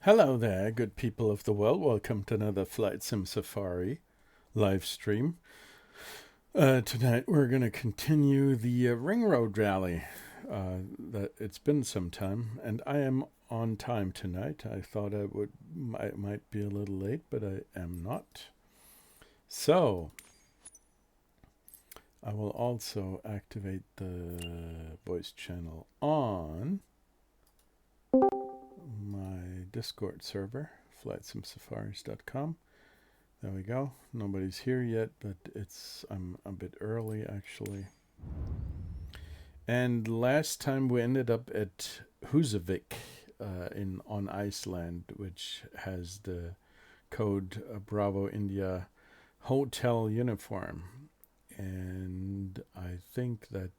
Hello there, good people of the world. Welcome to another Flight Sim Safari live stream. Tonight we're going to continue the Ring Road Rally. That it's been some time, and I am on time tonight. I thought I might be a little late, but I am not. So I will also activate the voice channel on my Discord server, flightsimsafaris.com. There we go. Nobody's here yet, but I'm a bit early actually. And last time we ended up at Husavik on Iceland, which has the code Bravo India Hotel uniform. And I think that,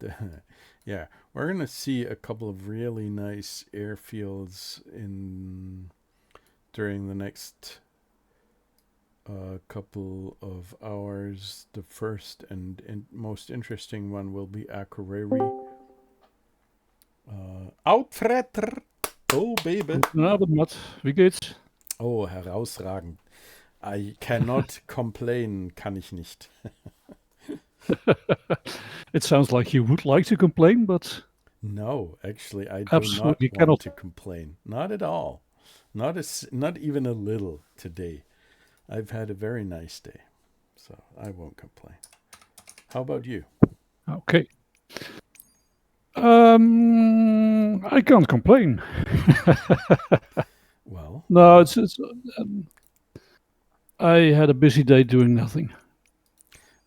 yeah, we're going to see a couple of really nice airfields during the next couple of hours. The first and most interesting one will be Akureyri. Uitvreter. Oh, baby. Guten Abend, Matt. Wie geht's? Oh, herausragend. I cannot complain, kann ich nicht. It sounds like you would like to complain, but No, actually, I do absolutely not want cannot. to complain. Not at all. Not even a little today. I've had a very nice day, so I won't complain. How about you? Okay. I can't complain. Well, No, it's I had a busy day doing nothing.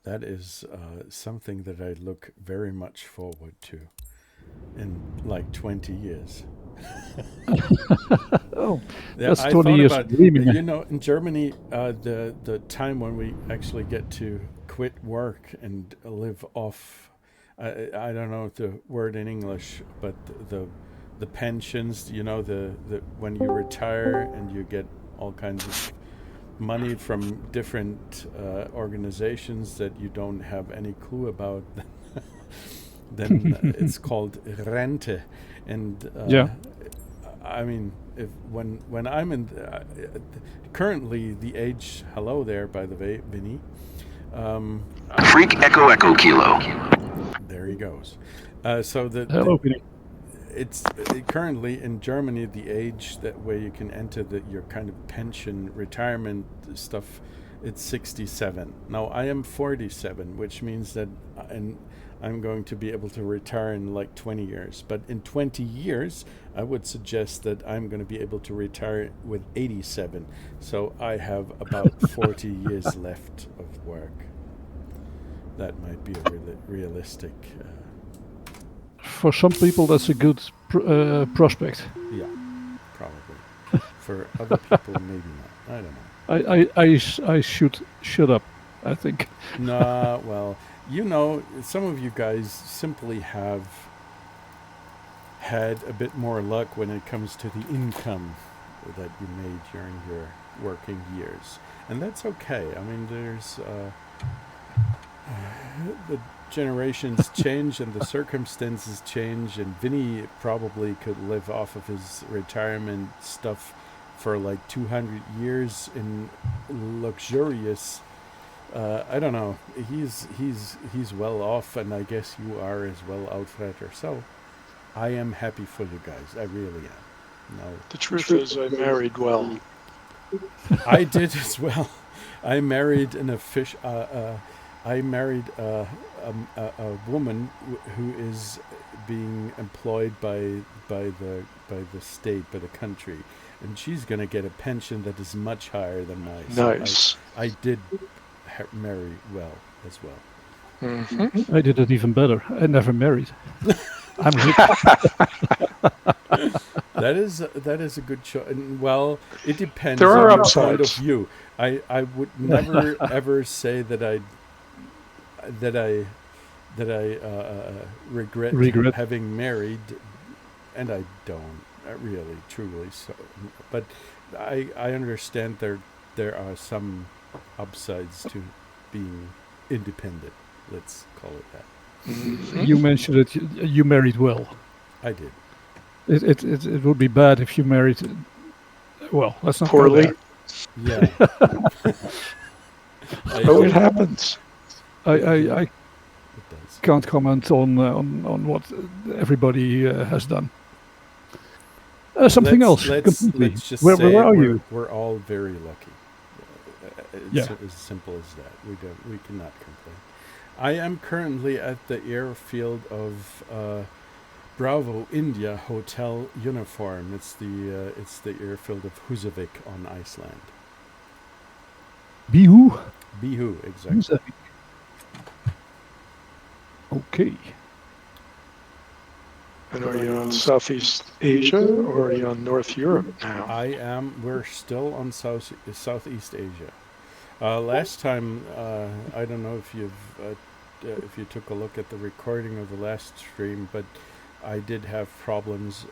that is something that I look very much forward to in like 20 years. Oh, Yeah, that's I 20 thought years about, of dreaming. in Germany, the time when we actually get to quit work and live off, I don't know the word in English, but the pensions, the when you retire and you get all kinds of money from different organizations that you don't have any clue about, then it's called Rente. And Yeah. I mean, when I'm in currently the age. Hello there, by the way, Vinnie. Freak Echo Echo Kilo. There he goes. So Hello, Vinnie. it's currently in Germany the age that where you can enter your kind of pension retirement stuff. It's 67. Now I am 47, which means that I'm going to be able to retire in like 20 years. But in 20 years, I would suggest that I'm going to be able to retire with 87. So I have about 40 years left of work. That might be a realistic. For some people, that's a good prospect. Yeah, probably. For other people, maybe not. I don't know. I should shut up, I think. Nah, well, some of you guys simply have had a bit more luck when it comes to the income that you made during your working years. And that's okay. I mean, there's the generations change and the circumstances change, and Vinny probably could live off of his retirement stuff for like 200 years in luxurious. I don't know. He's well off, and I guess you are as well, Uitvreter. So I am happy for you guys. I really am. No, The truth is, I married well. I did as well. I married I married a woman who is being employed by the state, by the country, and she's going to get a pension that is much higher than mine. Nice. So I did marry well as well. Mm-hmm. I did it even better. I never married. I'm rich. That is a good choice. Well, it depends There are on your point of upsides. view. I would never ever say that I regret having married, and I don't really truly. So, but I understand there are some upsides to being independent. Let's call it that. Mm-hmm. You mentioned that you married well. I did. It would be bad if you married Well, let's not Poorly. go Yeah. Oh, it happens. there. I It does. can't comment on what everybody has done. Something else completely. Let's just Where say are you? we're all very lucky. It's Yeah. as simple as that. We cannot complain. I am currently at the airfield of Bravo India Hotel Uniform. It's the airfield of Husavik on Iceland. BIHU? BIHU, exactly. Okay. And are you on Southeast Asia or are you on North Europe now? We're still on Southeast Asia. Last time, I don't know if if you took a look at the recording of the last stream, but I did have problems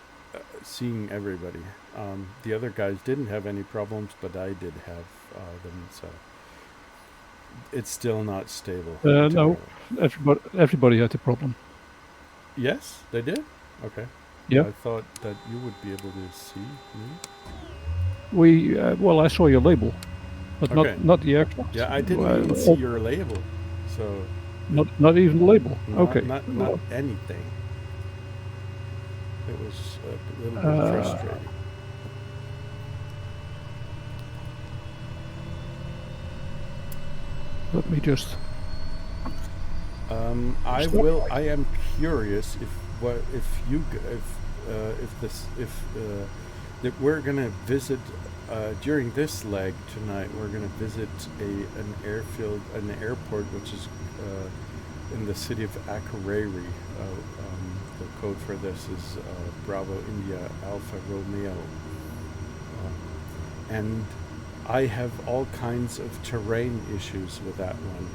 seeing everybody. The other guys didn't have any problems, but I did have them, so it's still not stable. No, everybody had a problem. Yes, they did? Okay. Yeah. I thought that you would be able to see me. Well, I saw your label, but Okay. not the aircraft. Yeah, I didn't even see your label, so not even the label. Okay. not anything. It was a little bit frustrating. Let me just. I am curious that we're gonna visit during this leg tonight. We're gonna visit an airport which is in the city of Akureyri. The code for this is Bravo India Alpha Romeo, and I have all kinds of terrain issues with that one.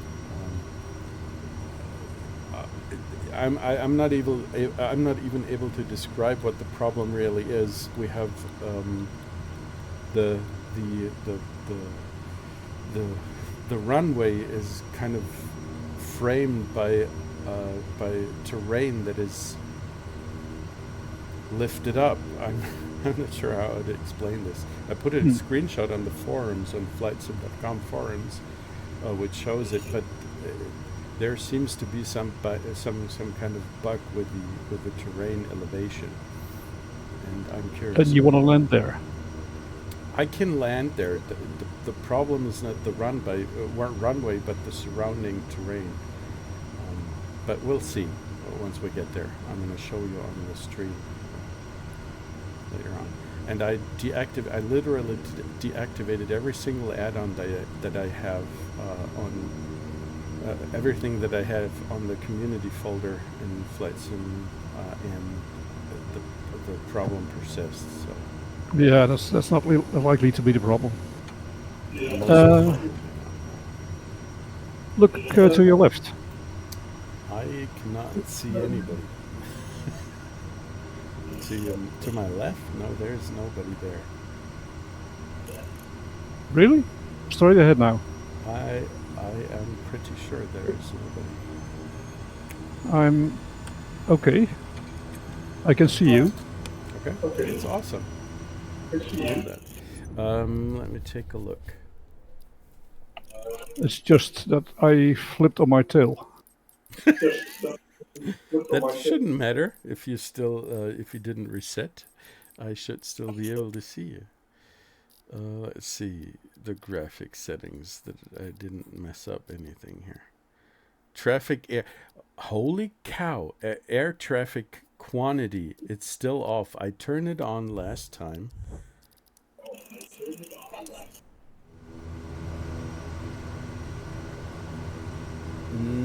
I'm not even able to describe what the problem really is. We have the runway is kind of framed by terrain that is lifted up. I'm not sure how to explain this. I put a screenshot on the forums, on flightsim.com forums, which shows it, but there seems to be some kind of bug with the terrain elevation, and I'm curious. And you want to land there? I can land there. The problem is not the runway, but the surrounding terrain. But we'll see once we get there. I'm going to show you on the stream later on. And I literally deactivated every single add-on that I have on everything that I have on the community folder in FlightSim, and the problem persists. So. Yeah, that's not likely to be the problem. Look to your left. I cannot see anybody. See, to my left? No, there's nobody there. Really? Straight ahead now. I am pretty sure there is nobody. I'm okay. I can see you. Okay, it's awesome. That. Let me take a look. It's just that I flipped on my tail. That shouldn't matter if you if you didn't reset. I should still be able to see you. Let's see the graphic settings that I didn't mess up anything here. Traffic air. Holy cow! Air traffic quantity. It's still off. I turned it on last time.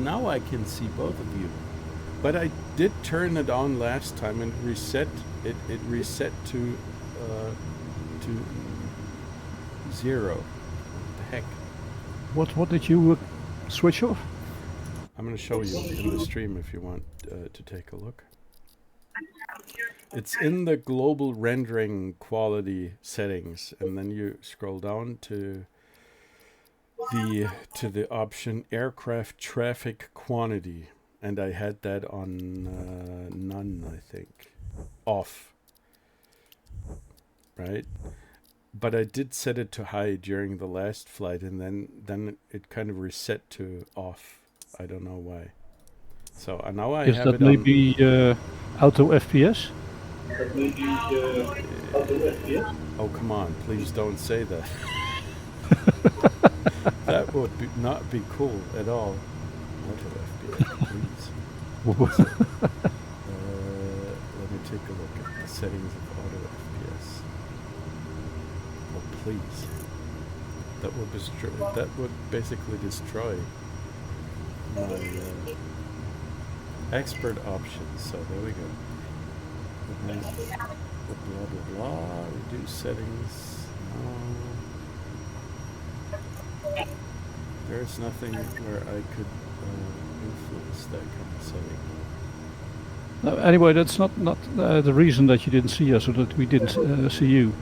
Now I can see both of you. But I did turn it on last time and reset it. It reset to 0. What the heck? What did you switch off? I'm going to show you in the stream if you want to take a look. It's in the global rendering quality settings, and then you scroll down to the option aircraft traffic quantity, and I had that on none, I think, off. Right? but I did set it to high during the last flight, and then it kind of reset to off. I don't know why. So now I Is have that it on. maybe auto FPS? Oh, come on, please don't say that. That would not be cool at all. Auto FPS, please. Let me take a look at the settings of auto FPS. Oh, please. That would basically destroy my expert options. So there we go. And then blah blah blah. Reduce settings. No. There's nothing where I could influence that kind of setting. No, anyway, that's not the reason that you didn't see us or that we didn't see you.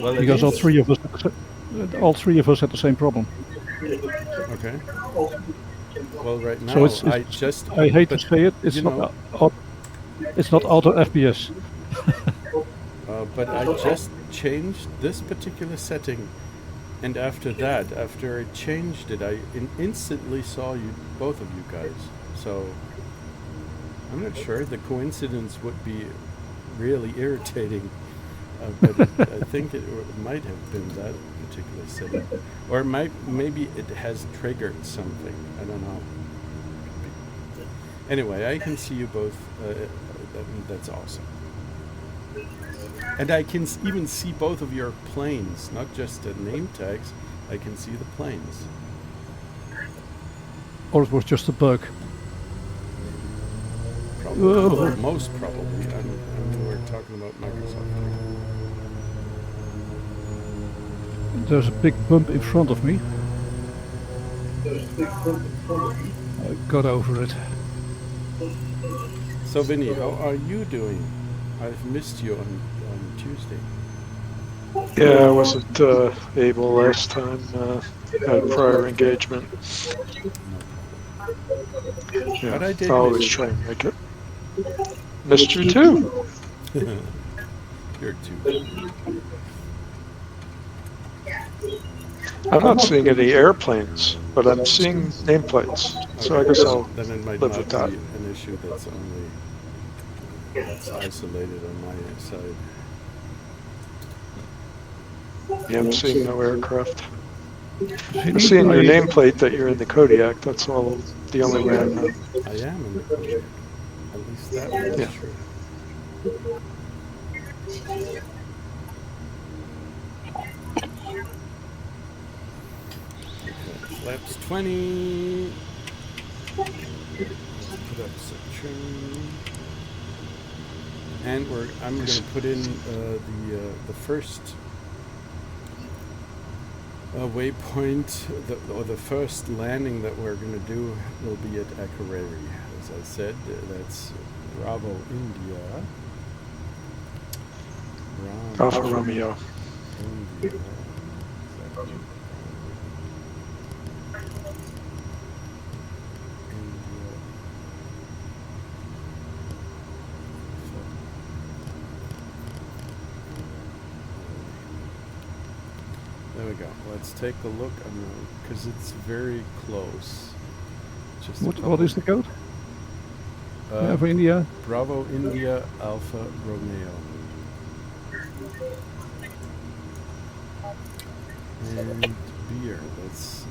Well, Because all three of us had the same problem. Okay. Well, right now So it's I hate to say it. It's not auto FPS. But I just changed this particular setting, and after I changed it, I instantly saw both of you guys. So I'm not sure. The coincidence would be really irritating, but I think it might have been that particular setting, or maybe it has triggered something. I don't know. Anyway, I can see you both. That's awesome. And I can even see both of your planes, not just the name tags. I can see the planes. Or it was just a bug. Probably. Most probably. We're talking about Microsoft. There's a big bump in front of me. I got over it. So Vinnie, how are you doing? I've missed you on Tuesday. Yeah, I wasn't able last time. Had a prior engagement. Yeah, But I did always miss you. try and make it. Missed you too. You're too. I'm not seeing any airplanes, but I'm seeing nameplates. So I guess I'll then it might live not with be that. an issue that's isolated on my side. Yeah, I'm seeing no aircraft. I'm seeing your nameplate that you're in the Kodiak. That's all. The only way I know. I am in the Kodiak. At least that one is true. Okay, flaps 20. Let's put up section. And I'm going to put in the first waypoint, or the first landing that we're going to do will be at Akureyri. As I said, that's Bravo India. Alpha Romeo. India. There we go. Let's take a look, because it's very close. Just what is the code? For India? Bravo India Alpha Romeo. And Baeir, that's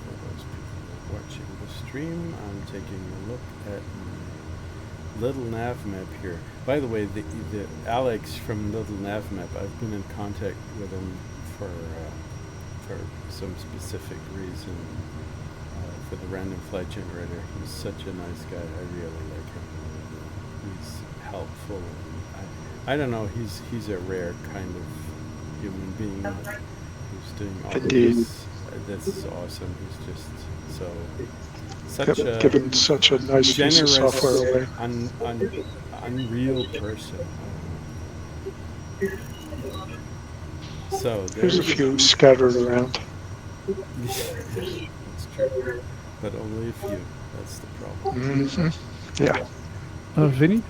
for those people watching the stream, I'm taking a look at my little nav map here. By the way, the Alex from Little Nav Map, I've been in contact with him for some specific reason, for the random flight generator. He's such a nice guy. I really like him. He's helpful. I don't know. He's a rare kind of human being who's doing all this. That's awesome. He's just such a given such a nice piece of generous, software away. unreal person. So There's a few scattered around. That's true, but only a few. That's the problem. Mm-hmm. Yeah. Vinnie,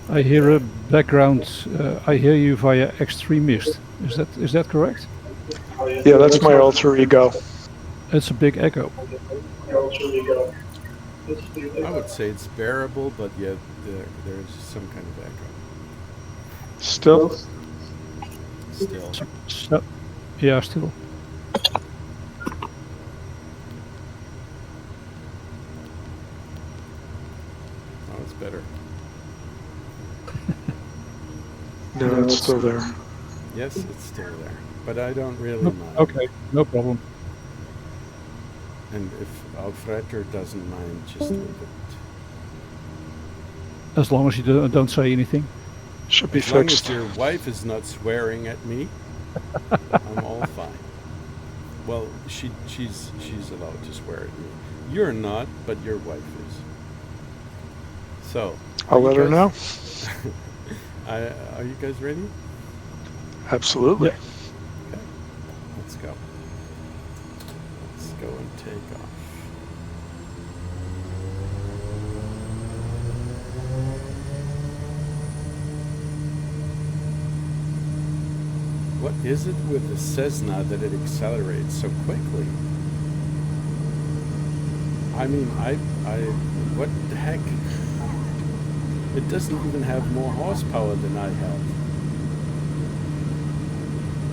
I hear a background. I hear you via extremist. Is that correct? Yeah, that's my alter ego. It's a big echo. I would say it's bearable, but yet there's some kind of echo. Still? Still. So, yeah, still. Oh, it's better. No, it's still there. Yes, it's still there, but I don't really No, mind. okay, no problem. And if Uitvreter doesn't mind, just leave it. As long as you don't say anything. Should be As long fixed. as your wife is not swearing at me, I'm all fine. Well, she's allowed to swear at me. You're not, but your wife is. So I'll let her know. Are you guys ready? Absolutely. Yeah. Okay, let's go. Let's go and take off. What is it with the Cessna that it accelerates so quickly? I mean, what the heck? It doesn't even have more horsepower than I have.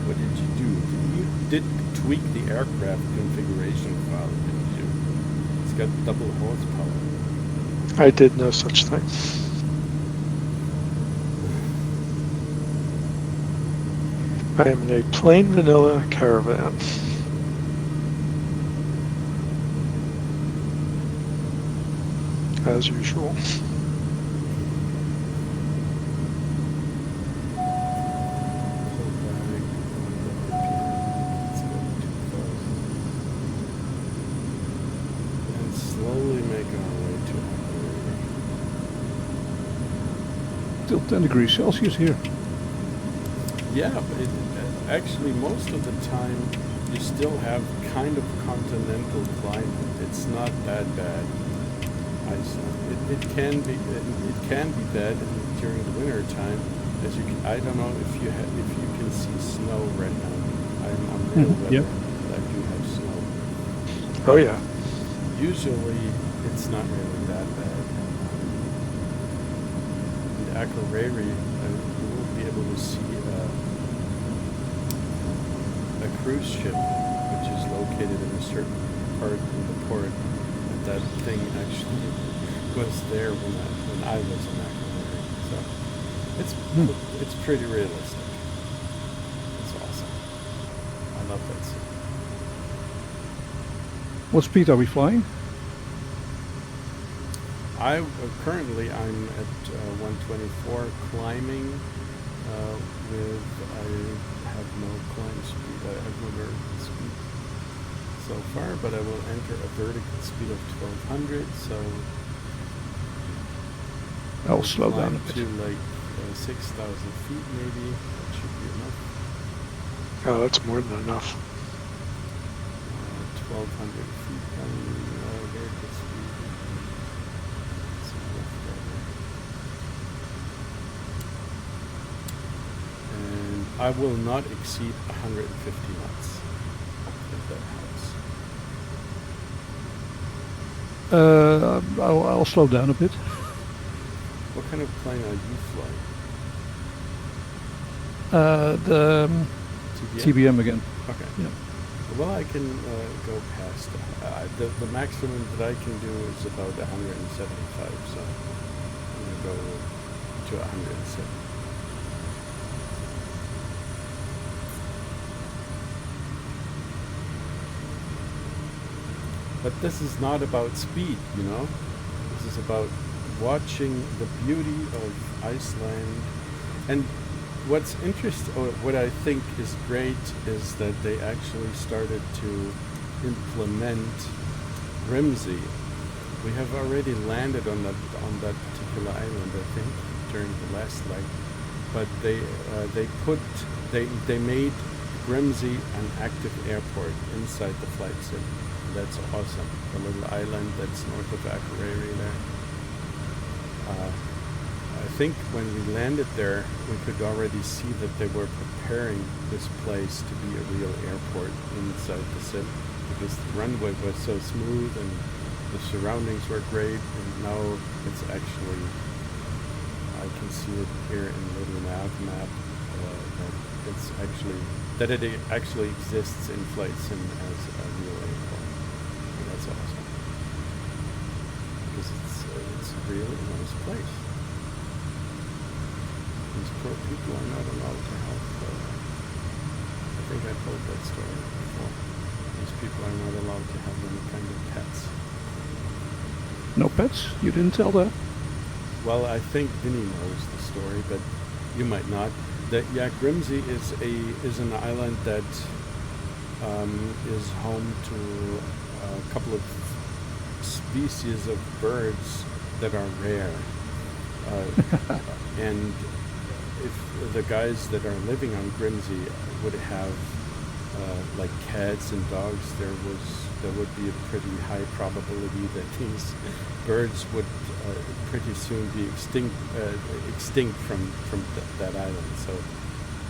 What did you do? You did tweak the aircraft configuration file, didn't you? It's got double horsepower. I did no such thing. I am in a plain vanilla caravan. As usual. Still 10 degrees Celsius here. Yeah, but actually most of the time you still have kind of continental climate. It's not that bad. Iceland. It can be bad during the winter time. As you can, I don't know if you can see snow right now. I'm real weather. Yep. I do have snow. Oh yeah. Usually it's not really that bad. In Akureyri, you will be able to see a cruise ship which is located in a certain part of the port. And that thing actually was there when I was in Akureyri. So it's pretty realistic. It's awesome. I love that city. What speed are we flying? Currently I'm at 124 climbing with I have no climb speed. I have no vertical speed so far, but I will enter a vertical speed of 1200. So I'll slow down a to bit. like 6,000 feet maybe. That should be enough. Oh, that's more than enough. 1,200 feet vertical speed. And I will not exceed 150 knots, if that helps. I'll slow down a bit. What kind of plane are you flying? The TBM again. Okay. Yeah. Well, I can go past. The maximum that I can do is about 175, so I'm going to go to 170. But this is not about speed, you know? This is about watching the beauty of Iceland. And what's interesting, or what I think is great, is that they actually started to implement Grimsey. We have already landed on that particular island, I think, during the last leg. But they made Grimsey an active airport inside the flight sim. That's awesome. The little island that's north of Akureyri there. I think when we landed there, we could already see that they were preparing this place to be a real airport inside the sim, because the runway was so smooth and the surroundings were great, and now it's actually, I can see it here in the little map, that it actually exists in flight sim as a real airport. And that's awesome, because it's a really nice place. These poor people are not allowed to have, I think I told that story before. These people are not allowed to have any kind of pets. No pets? You didn't tell that? Well, I think Vinnie knows the story, but you might not. Grimsey is an island that is home to a couple of species of birds that are rare. And if the guys that are living on Grimsey would have like cats and dogs, there would be a pretty high probability that these birds would pretty soon be extinct from that island. So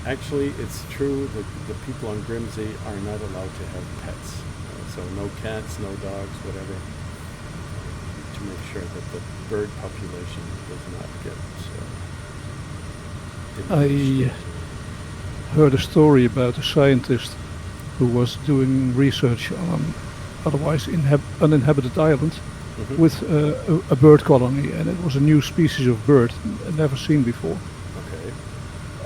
actually, it's true that the people on Grimsey are not allowed to have pets. So no cats, no dogs, whatever, to make sure that the bird population does not get I heard a story about a scientist who was doing research on otherwise uninhabited island with a bird colony, and it was a new species of bird never seen before. Okay.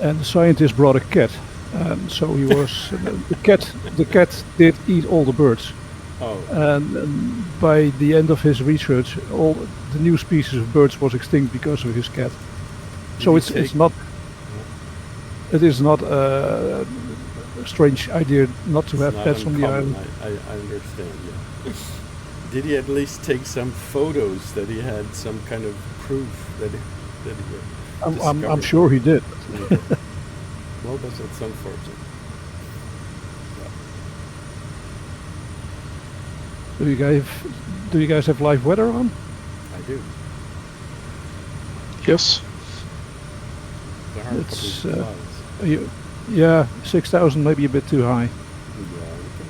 And the scientist brought a cat, and so he was the cat did eat all the birds. Oh. And by the end of his research, all the new species of birds was extinct because of his cat. So it is not a strange idea not to have pets on the island. I understand, yeah. Did he at least take some photos that he had some kind of proof that he I'm sure he did. Well, that's unfortunate. Yeah. Do you guys have live weather on? I do. Yes. There are a couple of clouds. Yeah, 6,000 maybe a bit too high. Yeah, we can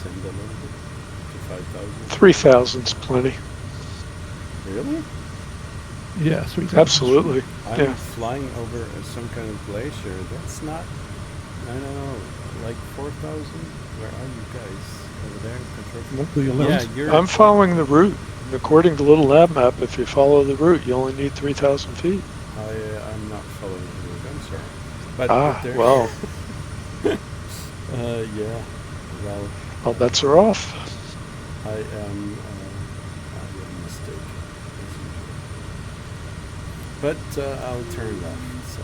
send a little bit to 5,000. 3,000's plenty. Really? Yeah, 3,000. Absolutely. I'm flying over some kind of glacier. That's not, I don't know, like 4,000? Where are you guys? Over there? Control? Do you land? Yeah, I'm following the route. According to Little Lab Map, if you follow the route, you only need 3,000 feet. I'm not following the route, I'm sorry. But well. Yeah, well. All bets are off. I am a mistake, as usual. But I'll turn left, so.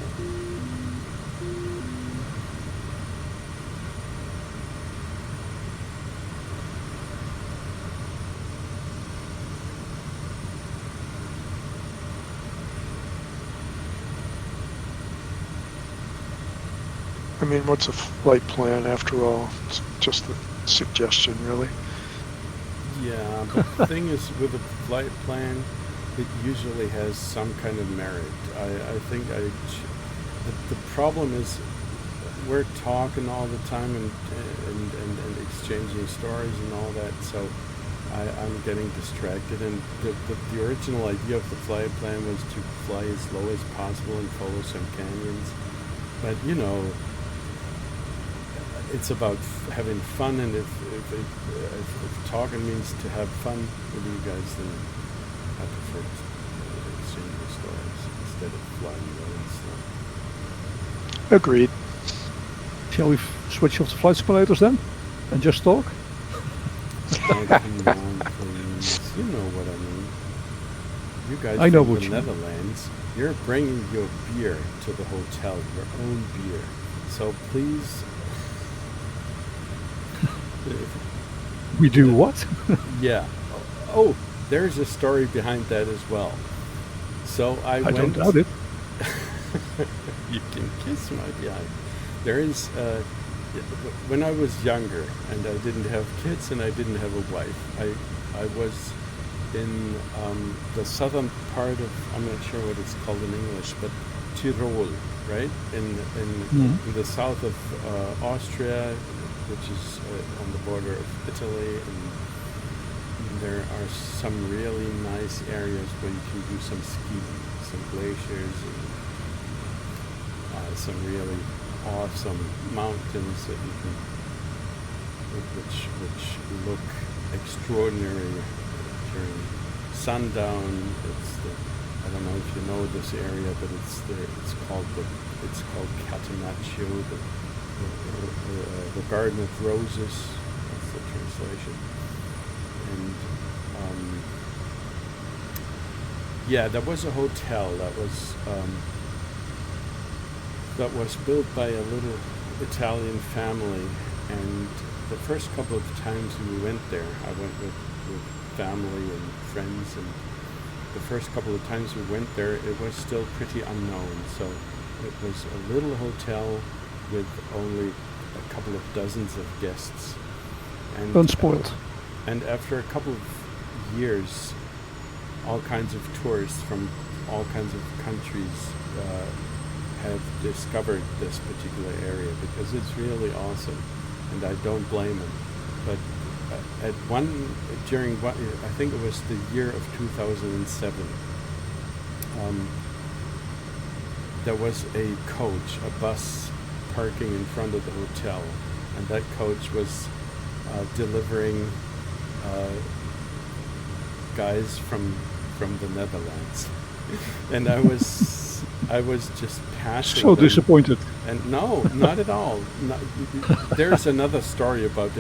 I mean, what's a flight plan after all? It's just a suggestion, really. Yeah, but the thing is, with a flight plan, it usually has some kind of merit. I think the problem is we're talking all the time and exchanging stories and all that, so I'm getting distracted. And the original idea of the flight plan was to fly as low as possible and follow some canyons. But you know, it's about having fun, and if talking means to have fun with you guys, then I prefer exchanging stories instead of flying low and slow. Agreed. Shall we switch off the flight simulators then and just talk? Oh, come on, please. You know what I mean. You guys I know from what the you mean. Netherlands, you're bringing your beer to the hotel, your own beer. So please. We do what? Yeah. Oh, there's a story behind that as well. So I went. don't doubt it. You can kiss my behind. There is. When I was younger and I didn't have kids and I didn't have a wife, I was in the southern part of, I'm not sure what it's called in English, but Tyrol, right? In the south of Austria, which is on the border of Italy, and there are some really nice areas where you can do some skiing, some glaciers, and some really awesome mountains that you can, which look extraordinary during sundown. I don't know if you know this area, but it's called Catenaccio, the Garden of Roses. That's the translation. And there was a hotel that was built by a little Italian family, and the first couple of times we went there, I went with family and friends, and the first couple of times we went there, it was still pretty unknown. So it was a little hotel with only a couple of dozens of guests. And unspoiled. And after a couple of years, all kinds of tourists from all kinds of countries have discovered this particular area because it's really awesome, and I don't blame them. But during I think it was the year of 2007, there was a coach, a bus parking in front of the hotel, and that coach was delivering guys from the Netherlands, and I was just passing. So them. disappointed. And no, not at all. There's another story about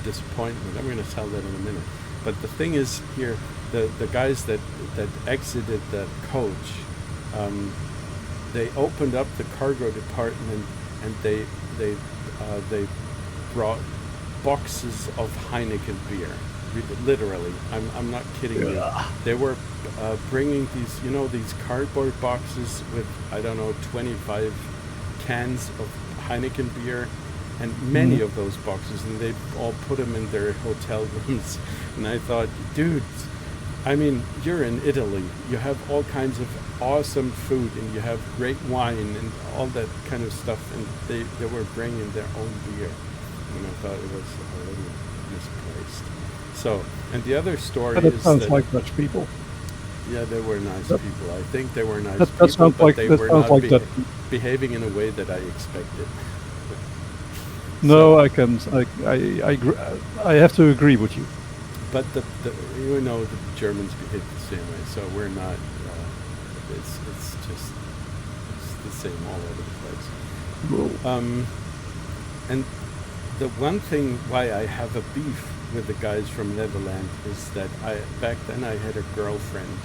disappointment. I'm going to tell that in a minute. But the thing is here, the guys that exited that coach, they opened up the cargo department and they brought boxes of Heineken beer. Literally, I'm not kidding you. They were bringing these cardboard boxes with, I don't know, 25 cans of Heineken beer, and many of those boxes, and they all put them in their hotel rooms. And I thought, dude, I mean, you're in Italy. You have all kinds of awesome food, and you have great wine and all that kind of stuff, and they were bringing their own beer. And I thought it was a little misplaced. So, and the other story But it is sounds that, like Dutch people. yeah, they were nice people. I think they were nice That people, sounds but like they that were sounds not like that. behaving in a way that I expected. No, So- I have to agree with you. But the Germans behave the same way, so we're not. It's the same all over the place. Well, And the one thing why I have a beef with the guys from Netherlands is that back then I had a girlfriend,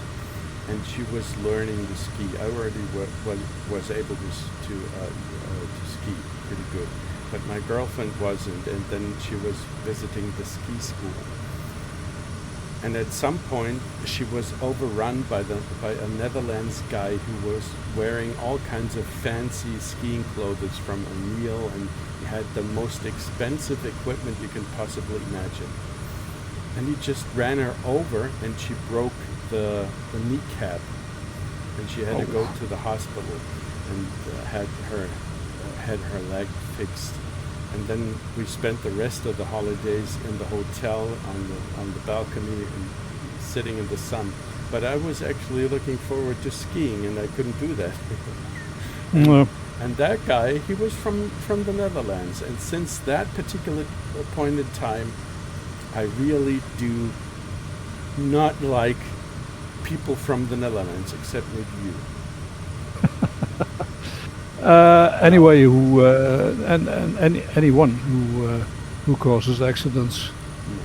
and she was learning to ski. I already was able to ski pretty good, but my girlfriend wasn't, and then she was visiting the ski school. And at some point, she was overrun by a Netherlands guy who was wearing all kinds of fancy skiing clothes from O'Neill, and he had the most expensive equipment you can possibly imagine. And he just ran her over, and she broke the kneecap, and she had to go to the hospital and had her leg fixed. And then we spent the rest of the holidays in the hotel on the balcony and sitting in the sun. But I was actually looking forward to skiing, and I couldn't do that. no. And that guy, he was from the Netherlands. And since that particular point in time, I really do not like people from the Netherlands, except with you. Anyway, anyone who causes accidents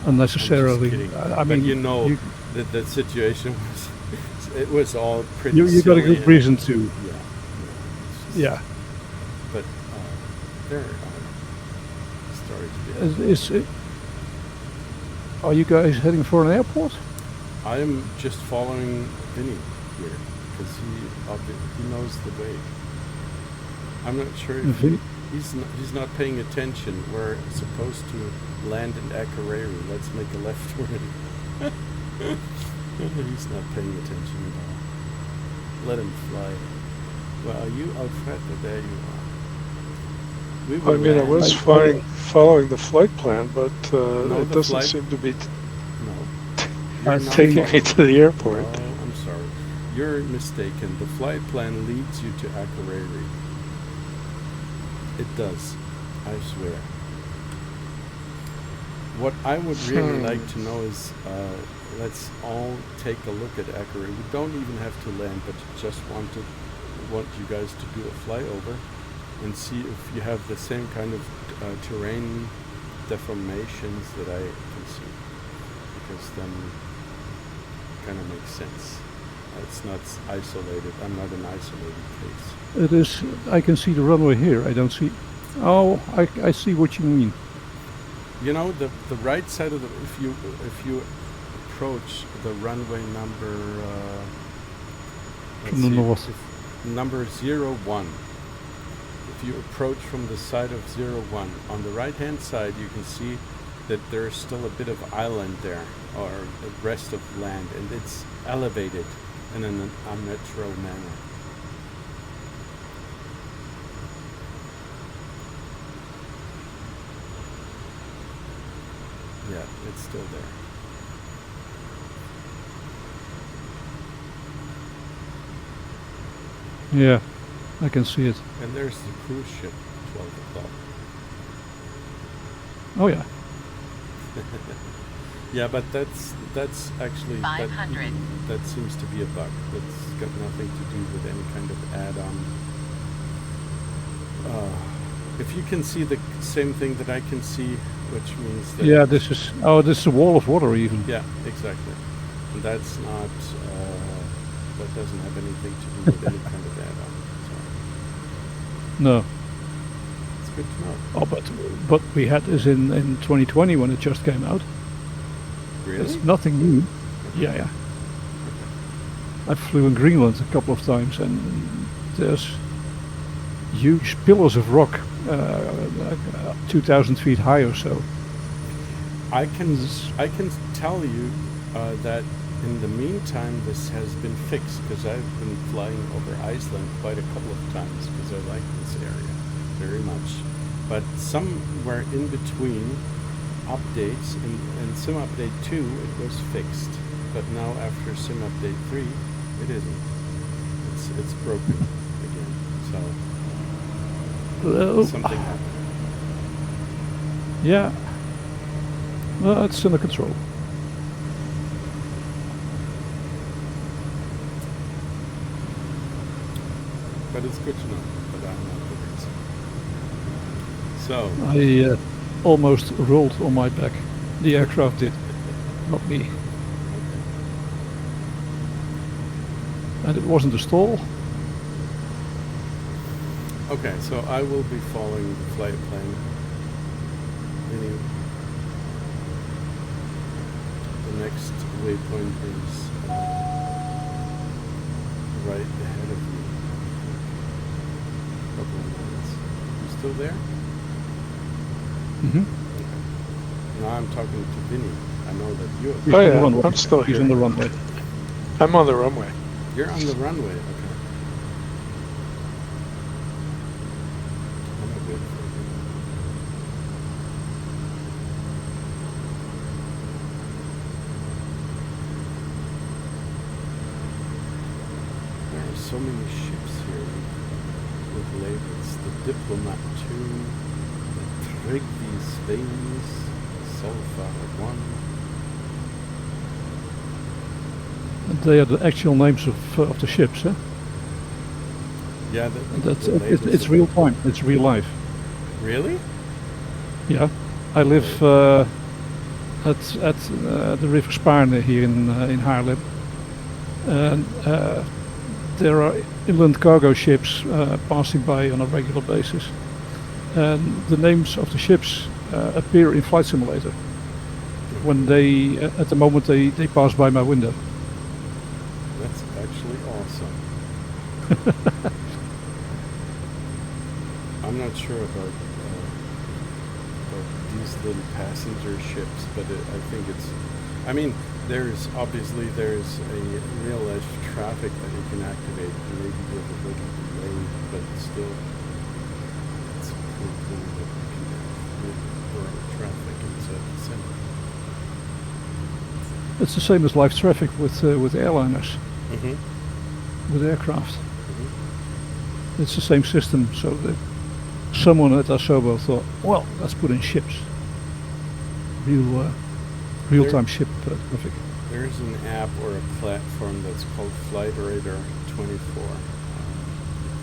unnecessarily. I'm just kidding. I mean, but you know that the situation was all pretty. You got a silly good reason to. Yeah. Yeah. But there are stories behind. Are you guys heading for an airport? I am just following Vinnie here because he knows the way. I'm not sure if he's not paying attention. We're supposed to land in Akureyri. Let's make a left turn. He's not paying attention at all. Let him fly. Well, are you Uitvreter? There you are. We I mean, I was following the flight plan, but No, it the doesn't flight- seem to be No. I You're not think- taking me to the airport. No, I'm sorry. You're mistaken. The flight plan leads you to Akureyri. It does. I swear. What I would really like to know is, let's all take a look at Akureyri. We don't even have to land, but just want you guys to do a flyover and see if you have the same kind of terrain deformations that I can see, because then it kind of makes sense. It's not isolated. I'm not an isolated case. It is. I can see the runway here. I don't see. Oh, I see what you mean. You know, the right side of the, if you approach the runway number From the north. number 01. If you approach from the side of 01, on the right hand side you can see that there's still a bit of island there, or the rest of land, and it's elevated in an unnatural manner. Yeah, it's still there. Yeah, I can see it. And there's the cruise ship, 12 o'clock. Oh yeah. Yeah, but that's actually 500. that seems to be a bug. That's got nothing to do with any kind of add-on. If you can see the same thing that I can see, which means that Yeah, this is. Oh, this is a wall of water even. yeah, exactly. And that's not that doesn't have anything to do with any kind of add-on. So No. it's good to know. Oh, but we had this in 2020 when it just came out. Really? It's nothing new. Yeah, yeah. I flew in Greenland a couple of times, and there's huge pillars of rock, 2,000 feet high or so. I can tell you that in the meantime this has been fixed, because I've been flying over Iceland quite a couple of times because I like this area very much. But somewhere in between updates, in Sim Update 2 it was fixed, but now after Sim Update 3 it isn't. It's broken again. So something happened. Yeah. Well, it's under control. But it's good to know that I'm not the reason. So I almost rolled on my back. The aircraft did, not me. And it wasn't a stall. okay, so I will be following the flight plan. Meaning the next waypoint is right ahead of me. Couple of minutes. You still there? Mm-hmm. Okay. Now I'm talking to Vinnie. I know that you're Oh yeah, I'm still He's here. on the runway. I'm on the runway. you're on the runway. Okay. I'm a bit further. There are so many ships here with labels. The Diplomat 2, the Trigby Spains, Sulfur 1. They are the actual names of the ships, huh? Yeah, That's the labels it's are- real time. It's real life. Really? Yeah, I live at the River Spaarne here in Haarlem, and there are inland cargo ships passing by on a regular basis, and the names of the ships appear in Flight Simulator when they at the moment they pass by my window. That's actually awesome. I'm not sure about these little passenger ships, but I think it's. I mean, there's a real life traffic that you can activate, maybe with a little delay, but still, it's pretty cool that you can have traffic inside the sim. It's the same as live traffic with airliners, with aircraft. It's the same system. So that someone at Asobo thought, well, let's put in ships, real-time ship traffic. There's an app or a platform that's called Flight Radar 24. You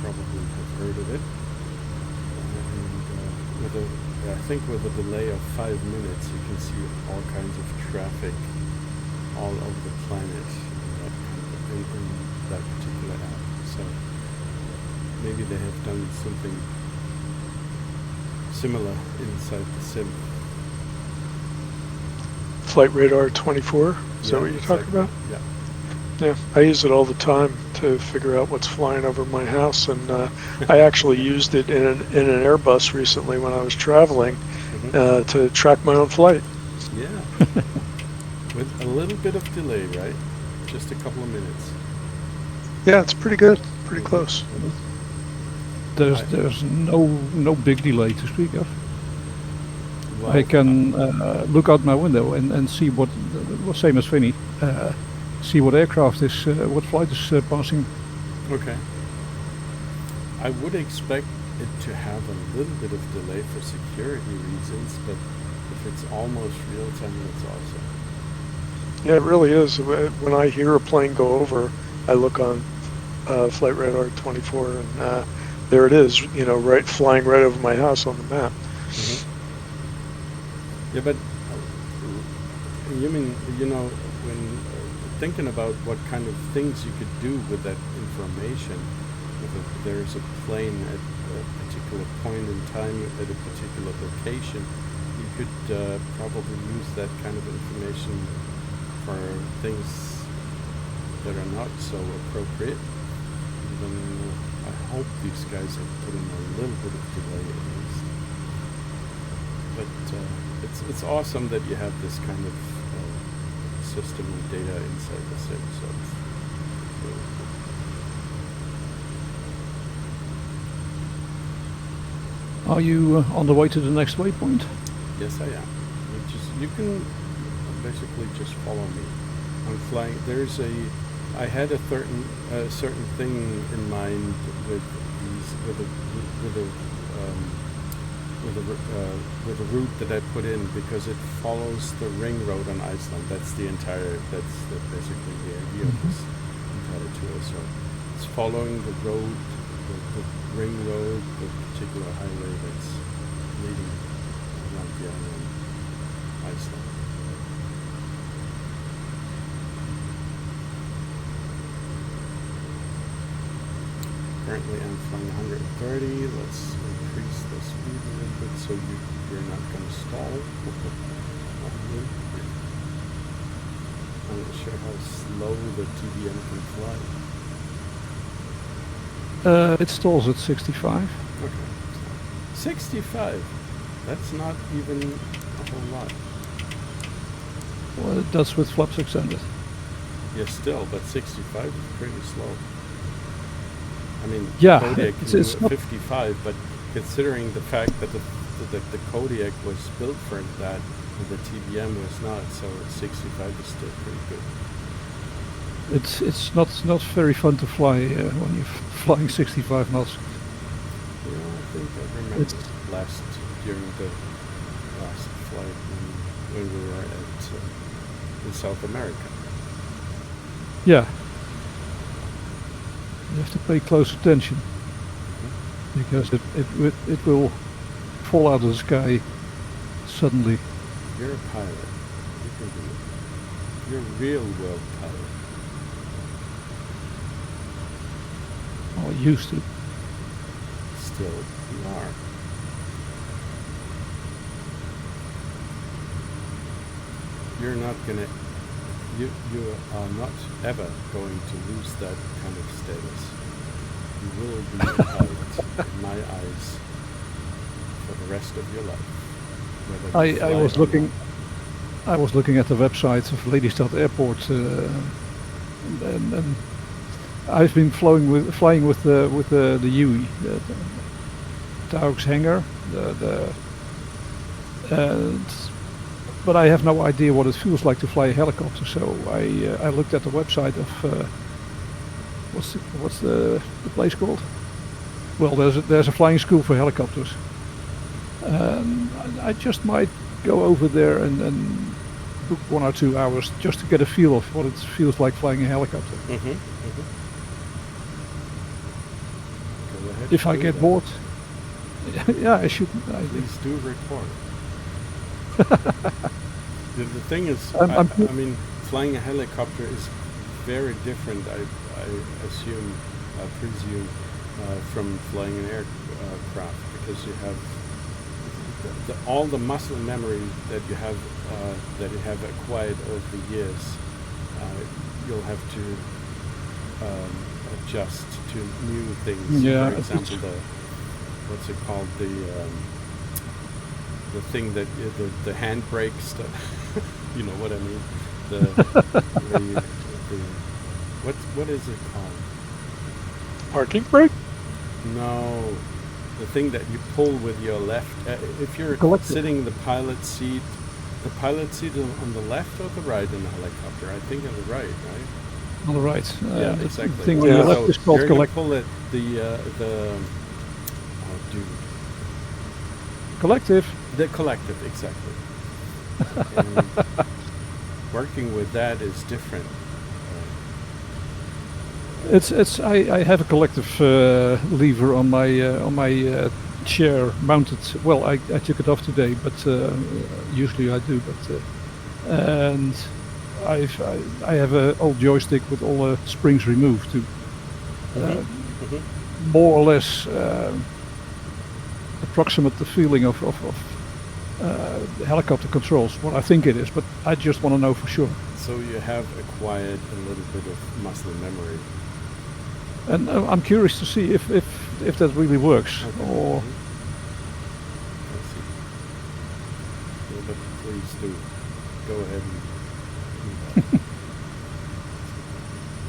probably have heard of it. And I think with a delay of 5 minutes, you can see all kinds of traffic all over the planet in that particular app. So maybe they have done something similar inside the sim. Flight Radar 24? Is that what you're talking about? Yeah. Yeah, I use it all the time to figure out what's flying over my house, and I actually used it in an Airbus recently when I was traveling to track my own flight. Yeah. With a little bit of delay, right? Just a couple of minutes. Yeah, it's pretty good. Pretty close. There's no big delay to speak of. Well, I can look out my window and see what, same as Vinnie, see what aircraft is, what flight is passing. Okay. I would expect it to have a little bit of delay for security reasons, but if it's almost real time, that's awesome. Yeah, it really is. When I hear a plane go over, I look on Flight Radar 24, and there it is, flying right over my house on the map. Yeah, but you mean, when thinking about what kind of things you could do with that information, if there's a plane at a particular point in time at a particular location, you could probably use that kind of information for things that are not so appropriate. Even I hope these guys have put in a little bit of delay at least. But it's awesome that you have this kind of system and data inside the sim. So it's really cool. Are you on the way to the next waypoint? Yes, I am. You can basically just follow me. I'm flying. I had a certain thing in mind with a route that I put in, because it follows the ring road on Iceland. That's basically the idea of this entire tour. So it's following the road, the ring road, the particular highway that's leading around the island, Iceland. Currently I'm flying 130. Let's increase the speed a little bit so you're not going to stall. I'm not sure how slow the TBM can fly. It stalls at 65. Okay. 65? That's not even a whole lot. Well, it does with flaps extended. Yeah, still, but 65 is pretty slow. I mean, yeah, Kodiak it's can not do 55, but considering the fact that the Kodiak was built for that, and the TBM was not, so 65 is still pretty good. It's not very fun to fly when you're flying 65 knots. Yeah, I think I remember during the last flight when we were in South America. Yeah. You have to pay close attention, because it will fall out of the sky suddenly. You're a pilot. You can do it. You're a real world pilot. Or used to. Still, you are. You're not gonna. You are not ever going to lose that kind of status. You will be a pilot in my eyes for the rest of your life. I was looking. I was looking at the website of Lelystad Airport, and I've been flying with the BIHU, the Taux hangar, but I have no idea what it feels like to fly a helicopter. So I looked at the website of what's the place called? Well, there's a flying school for helicopters. I just might go over there and book 1 or 2 hours just to get a feel of what it feels like flying a helicopter. Mm-hmm. Mm-hmm. Go ahead. If I get bored, yeah, I should. Please do report. The thing is, I I'm mean, flying a helicopter is very different. I presume, from flying an aircraft, because you have all the muscle memory that you have acquired over the years. You'll have to adjust to new things. Yeah, For example, what's it called? The thing that the handbrake stuff. You know what I mean? What is it called? Parking brake? No, the thing that you pull with your left. If you're sitting in the pilot seat is on the left or the right in the helicopter? I think on the right, right? On the right. Yeah, exactly. The thing on your left is called collective. Pull it. Oh, dude. Collective. The collective, exactly. And working with that is different. I have a collective lever on my chair mounted. Well, I took it off today, but usually I do. But and I have an old joystick with all the springs removed to more or less approximate the feeling of helicopter controls. What I think it is, but I just want to know for sure. So you have acquired a little bit of muscle memory. And I'm curious to see if that really works, or. I see. Yeah, but please do go ahead and do that.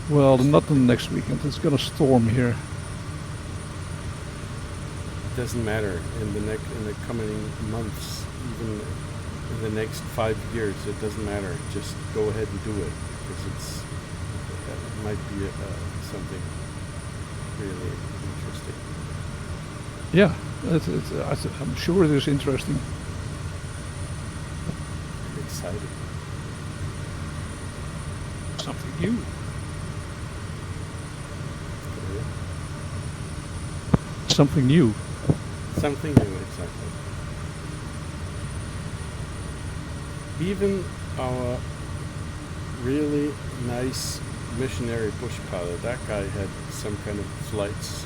Well, not the next weekend. It's gonna storm here. It doesn't matter in the coming months, even in the next 5 years. It doesn't matter. Just go ahead and do it, because it might be something really interesting. Yeah, I'm sure it is interesting. I'm excited. Something new. Something new. Something new, exactly. Even our really nice missionary bush pilot, that guy had some kind of flights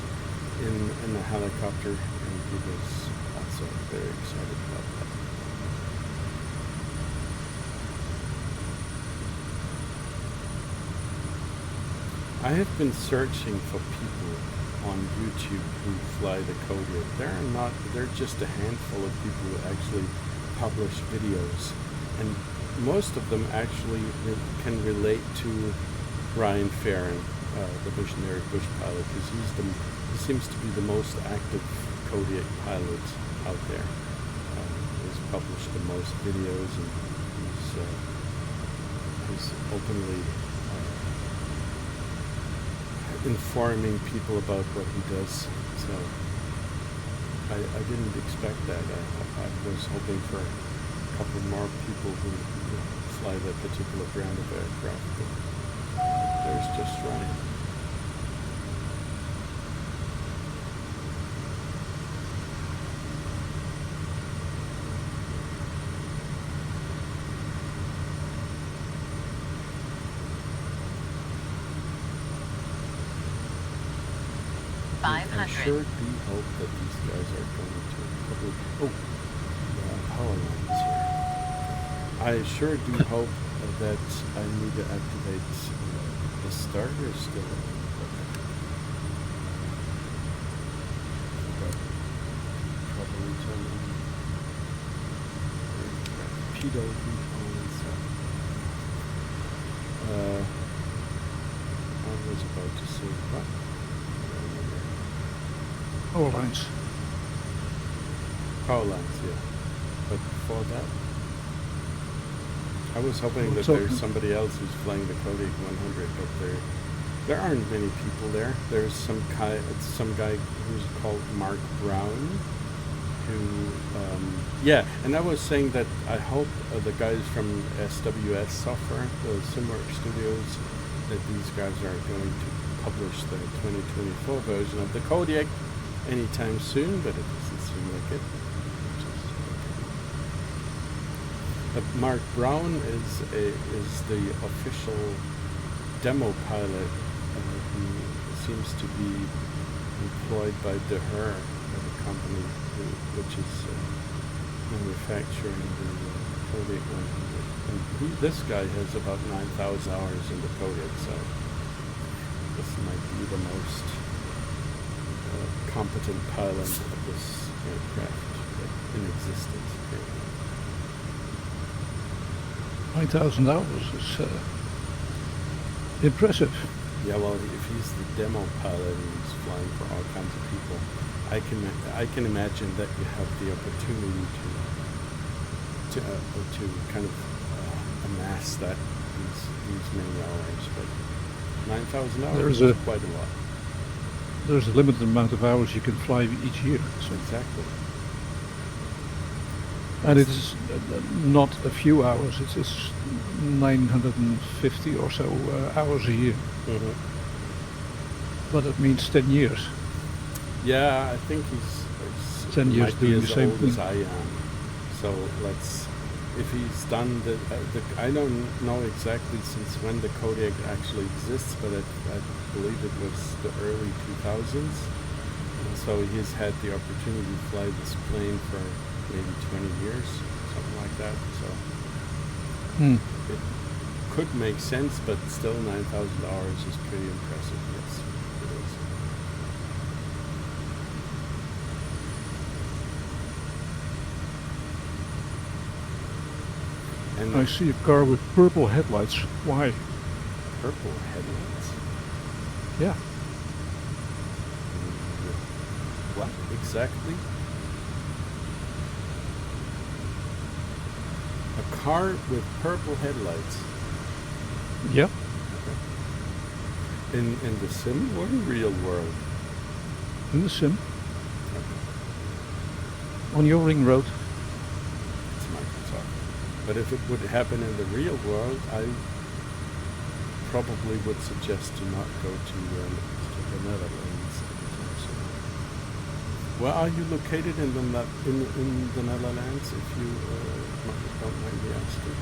in a helicopter, and he was also very excited about that. I have been searching for people on YouTube who fly the Kodiak. They're just a handful of people who actually publish videos, and most of them actually can relate to Brian Farron, the missionary bush pilot, because he seems to be the most active Kodiak pilot out there. He's published the most videos, and he's openly informing people about what he does. So I didn't expect that. I was hoping for a couple more people who fly that particular brand of aircraft, but there's just Ryan. I sure do hope that these guys are going to probably. Power lines here. I sure do hope that I need to activate the starter still. Probably turn on pedo recall and so was about to say what? Power lines. Power lines, yeah. But before that, I was hoping We're that talking- there's somebody else who's flying the Kodiak 100, but there aren't many people there. There's some guy who's called Mark Brown, who, and I was saying that I hope the guys from SWS Software, the SimWork Studios, that these guys are going to publish the 2024 version of the Kodiak anytime soon, but it doesn't seem like it. Mark Brown is the official demo pilot who seems to be employed by BIHU, the company which is manufacturing the Kodiak 100. And this guy has about 9,000 hours in the Kodiak, so this might be the most competent pilot of this aircraft in existence currently. 9,000 hours is impressive. Yeah, well, if he's the demo pilot and he's flying for all kinds of people, I can imagine that you have the opportunity to kind of amass that these many hours. But 9,000 hours is quite a lot. There's a limited amount of hours you can fly each year. So. Exactly. And it is not a few hours, it's 950 or so hours a year. Mm-hmm. But it means 10 years. Yeah, I think he's 10 years doing the same thing. As I am. So if he's done I don't know exactly since when the Kodiak actually exists, but I believe it was the early 2000s. And so he's had the opportunity to fly this plane for maybe 20 years, something like that. So it could make sense, but still 9,000 hours is pretty impressive. Yes, it is. And I see a car with purple headlights. Why? Purple headlights? Yeah. What exactly? A car with purple headlights. Yeah. Okay. In the sim or in real world? In the sim. Okay. On your ring road. It's Microsoft. But if it would happen in the real world, I probably would suggest to not go to the Netherlands anytime soon. Where are you located in the Netherlands, if you don't mind me asking?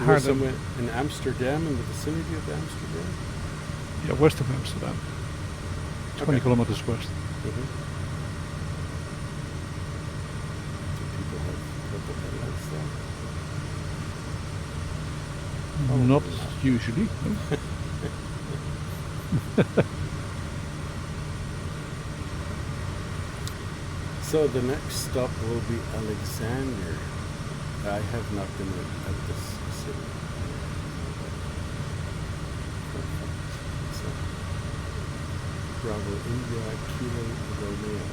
You're somewhere in Amsterdam, in the vicinity of Amsterdam? Yeah, west of Amsterdam. 20 kilometers west. Mm-hmm. Do people have purple headlights there? Not usually. No. So the next stop will be Alexander. I have not been at this city. Perfect. So, Bravo India, Kilo Romeo.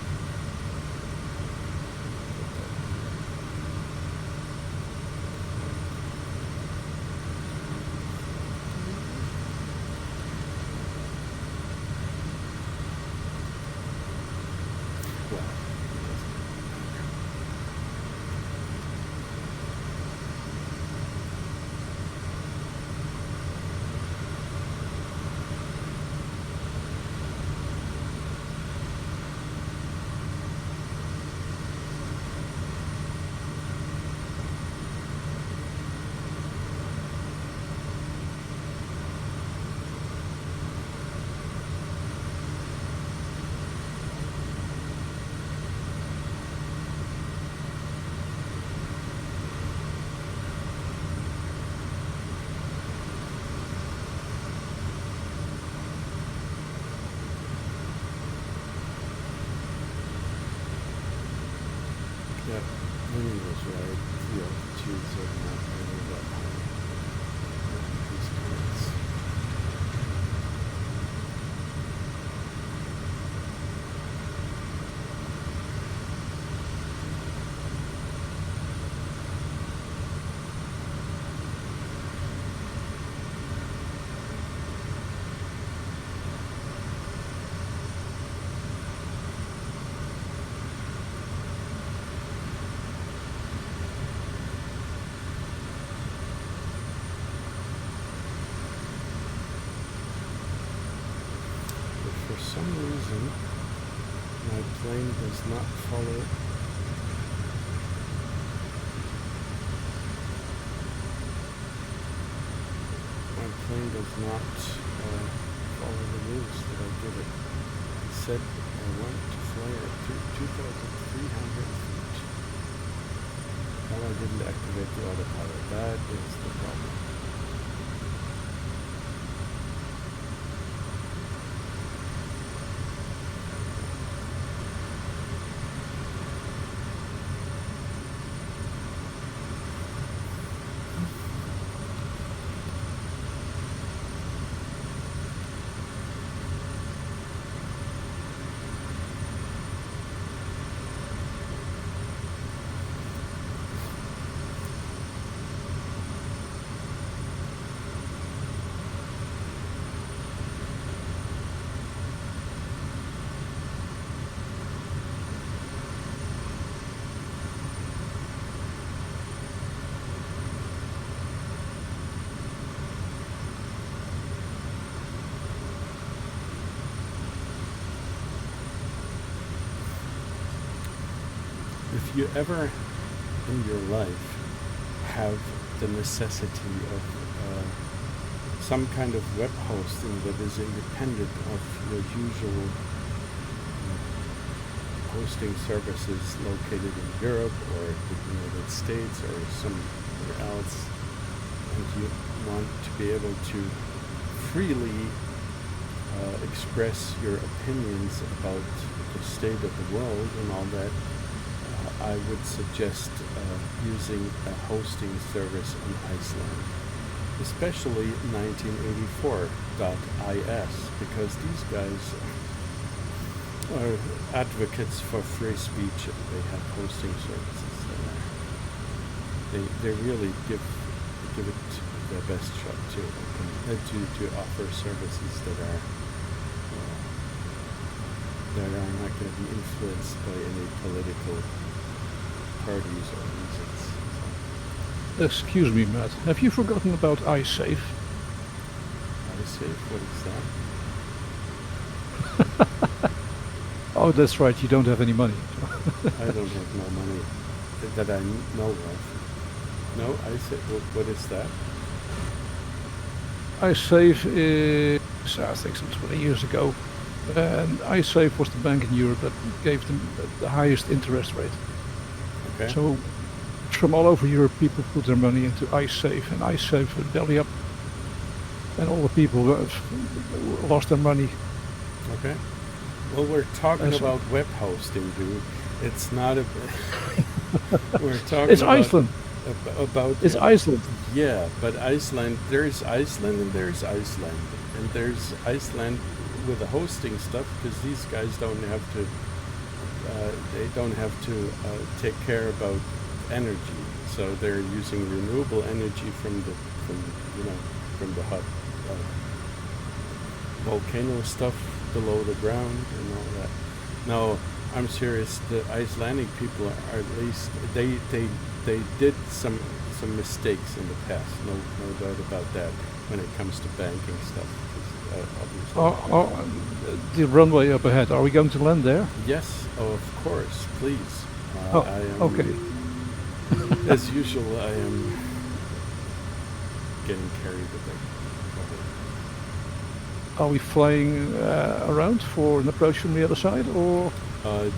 some reason my plane does not follow. My plane does not follow the rules that I give it. It said I want to fly at 2,300 feet. Well, I didn't activate the autopilot. That is the problem. If you ever in your life have the necessity of some kind of web hosting that is independent of your usual hosting services located in Europe or the United States or somewhere else, and you want to be able to freely express your opinions about the state of the world and all that, I would suggest using a hosting service in Iceland, especially 1984.is, because these guys are advocates for free speech. They have hosting services that they really give it their best shot to offer services that are not going to be influenced by any political parties or reasons. So. Excuse me, Matt. Have you forgotten about iSafe? iSafe? What is that? Oh, that's right. You don't have any money. I don't have no money that I know of. No, iSafe. What is that? iSafe is, I think, some 20 years ago. And iSafe was the bank in Europe that gave them the highest interest rate. Okay. So from all over Europe, people put their money into iSafe, and iSafe went belly up, and all the people lost their money. Okay. Well, we're talking about web hosting, dude. It's not a. We're talking. It's about, Iceland. About. It's Iceland. Yeah, but Iceland. There's Iceland and there's Iceland, and there's Iceland with the hosting stuff, because these guys don't have to. They don't have to take care about energy, so they're using renewable energy from the hot volcano stuff below the ground and all that. No, I'm serious. The Icelandic people are at least they did some mistakes in the past. No doubt about that when it comes to banking stuff. The runway up ahead. Are we going to land there? Yes, of course. Please. Okay. As usual, I am getting carried away. Are we flying around for an approach from the other side, or? It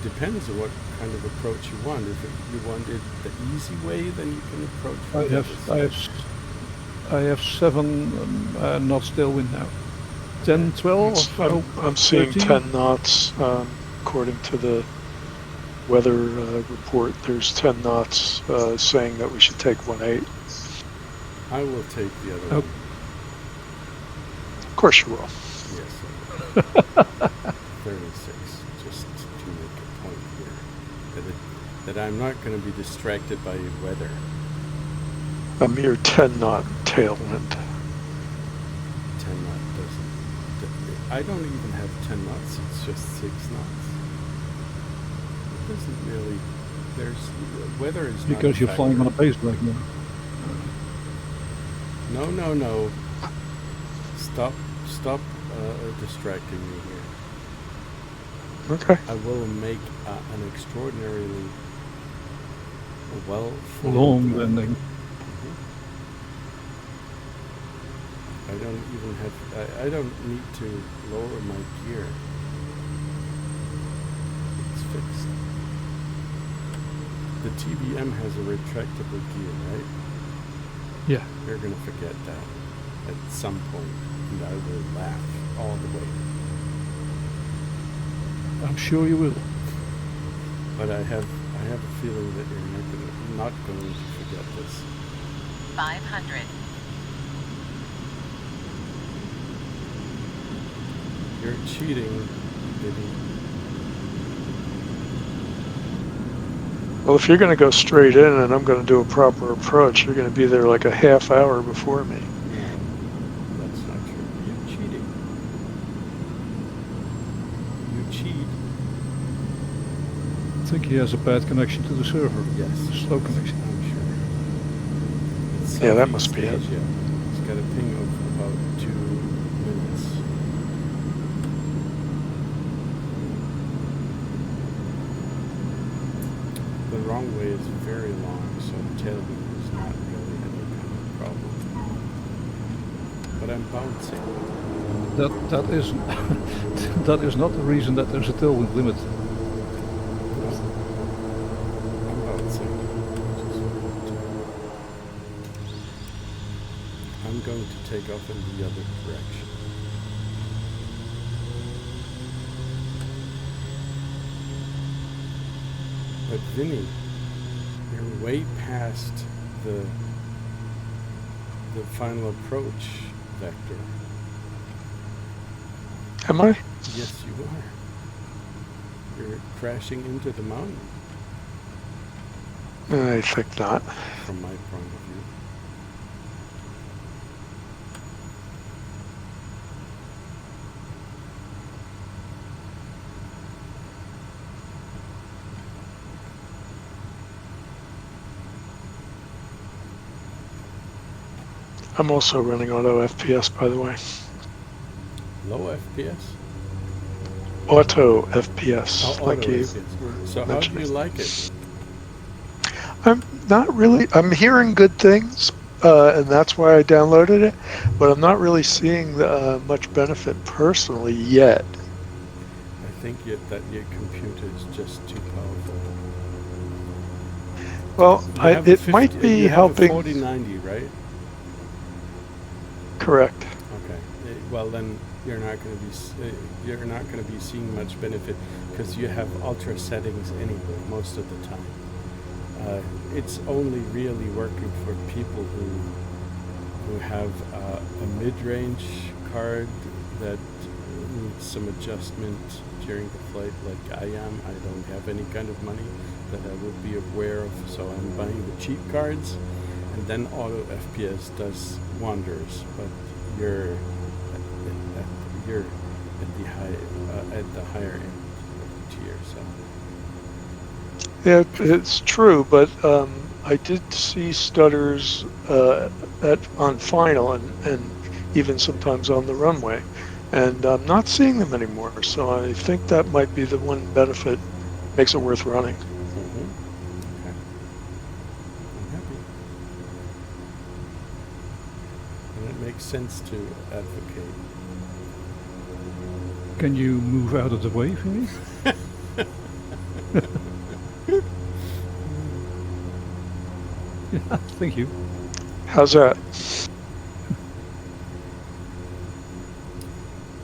depends on what kind of approach you want. If you wanted the easy way, then you can approach. I have 7 knots tailwind now. 10, 12? I'm seeing 13? 10 knots. According to the weather report, there's 10 knots saying that we should take 1/8. I will take the other one. Of course you will. Yes. 36, just to make a point here. That I'm not going to be distracted by weather. A mere 10 knot tailwind. 10 knot doesn't. I don't even have 10 knots, it's just 6 knots. It doesn't really. Weather is not. Because you're flying on a base right now. No. Stop distracting me here. Okay. I will make an extraordinarily well Long landing. I don't even have. I don't need to lower my gear. It's fixed. The TBM has a retractable gear, right? Yeah. You're gonna forget that at some point, and I will laugh all the way. I'm sure you will. But I have a feeling that you're not going to forget this. 500. You're cheating, Vinnie. Well, if you're going to go straight in and I'm going to do a proper approach, you're going to be there like a half hour before me. No, that's not true. You're cheating. You cheat. I think he has a bad connection to the server. Yes. Slow connection. I'm sure. It's Yeah, that must be it. Southeast Asia. It's got a ping of about 2 minutes. The wrong way is very long, so tailwind is not really any kind of problem. But I'm bouncing. That is that is not the reason that there's a tailwind limit. No. I'm bouncing. I'm going to take off in the other direction. But Vinnie, you're way past the final approach vector. Am I? Yes, you are. You're crashing into the mountain, I think not. from my point of view. I'm also running auto FPS, by the way. Low FPS? Auto FPS, Oh, like auto you. FPS. So how do you like it? I'm not really. I'm hearing good things, and that's why I downloaded it. But I'm not really seeing much benefit personally yet. I think that your computer is just too powerful. Well, You have a it 50 might be you have helping. a 4090, right? Correct. Okay. Well, then you're not going to be seeing much benefit because you have ultra settings anyway most of the time. It's only really working for people who have a mid-range card that needs some adjustment during the flight, like I am. I don't have any kind of money that I would be aware of, so I'm buying the cheap cards, and then auto FPS does wonders. But you're at the higher end tier, so. Yeah, it's true, but I did see stutters on final and even sometimes on the runway, and I'm not seeing them anymore. So I think that might be the one benefit, makes it worth running. Okay. I'm happy. And it makes sense to advocate. Can you move out of the way, Vinnie? Yeah, thank you. How's that?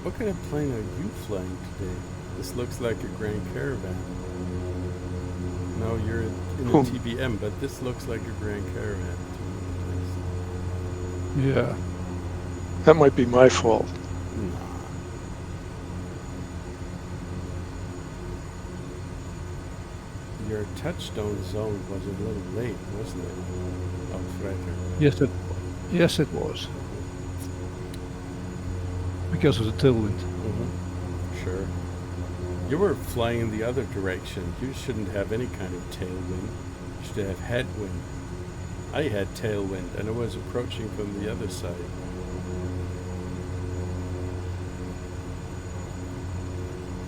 What kind of plane are you flying today? This looks like a Grand Caravan. No, you're in a TBM, but this looks like a Grand Caravan. Yeah. That might be my fault. Nah. Your touchstone zone was a little late, wasn't it? Uitvreter. Yes, it was. Because of the tailwind. Sure. You were flying in the other direction. You shouldn't have any kind of tailwind. You should have headwind. I had tailwind, and I was approaching from the other side.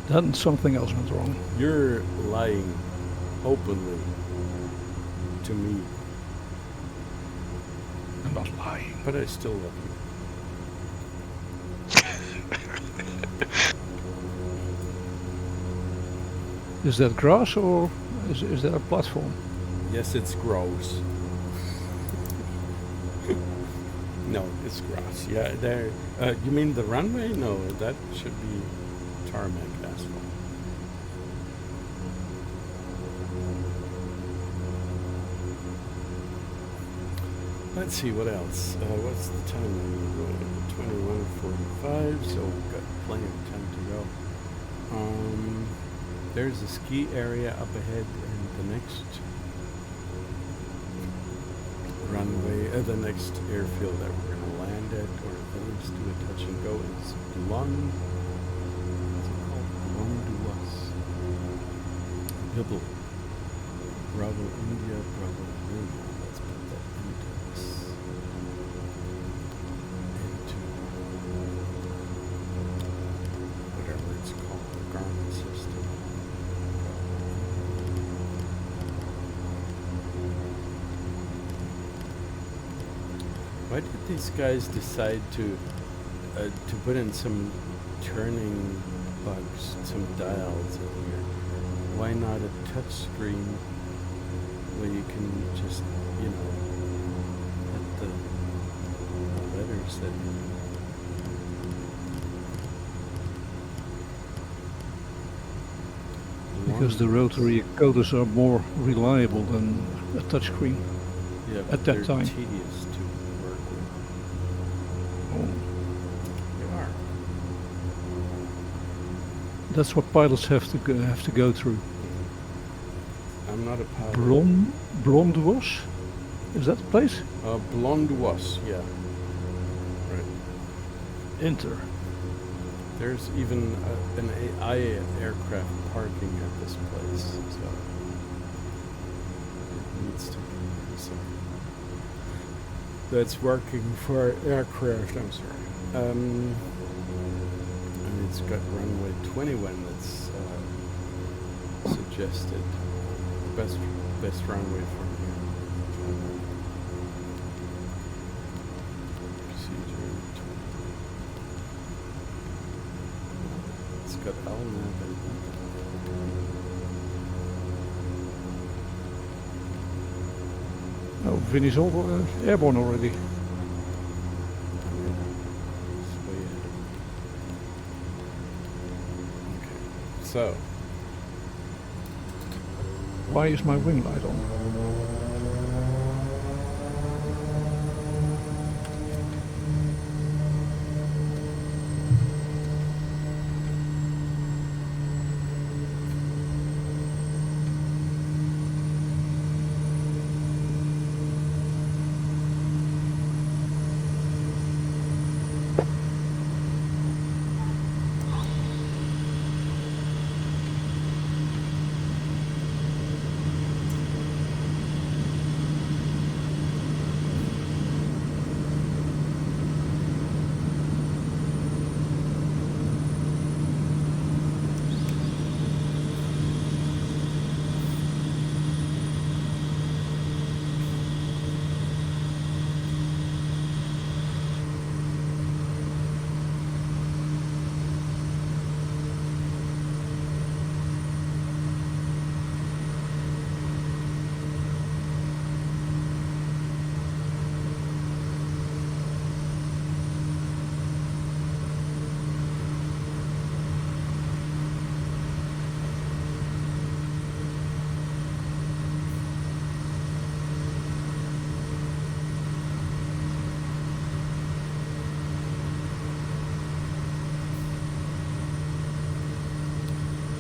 Then something else went wrong. You're lying openly to me, I'm not lying. but I still love you. Is that grass or is that a platform? Yes, it's gross. No, it's grass. Yeah, there. You mean the runway? No, that should be tarmac asphalt. Let's see what else. What's the time? 21:45. So we've got plenty of time to go. There's a ski area up ahead, and the next runway, the next airfield that we're going to land at, or at least do a touch and go, is Blond. What's it called? Blonduas. Bibble. Bravo India, Bravo Lima. Let's put that into this. Into whatever it's called, the Garmin system. Why did these guys decide to put in some turning bugs, some dials in here? Why not a touch screen where you can just, you know, hit the letters that Because the rotary coders are more reliable than a touchscreen. yeah, at but that they're time. tedious to work with. Oh, They are. that's what pilots have to go through. I'm not a pilot. Blonduas? Is that the place? Blonduas, yeah. Right. Enter. There's even an AI aircraft parking at this place, so it needs to be something that's working for aircraft. I'm sorry. And it's got runway 21 that's suggested. Best runway from here. Procedure 20. It's got LNAV and Oh, Vinnie's airborne already. it's way ahead of me. Okay, so Why is my wing light on?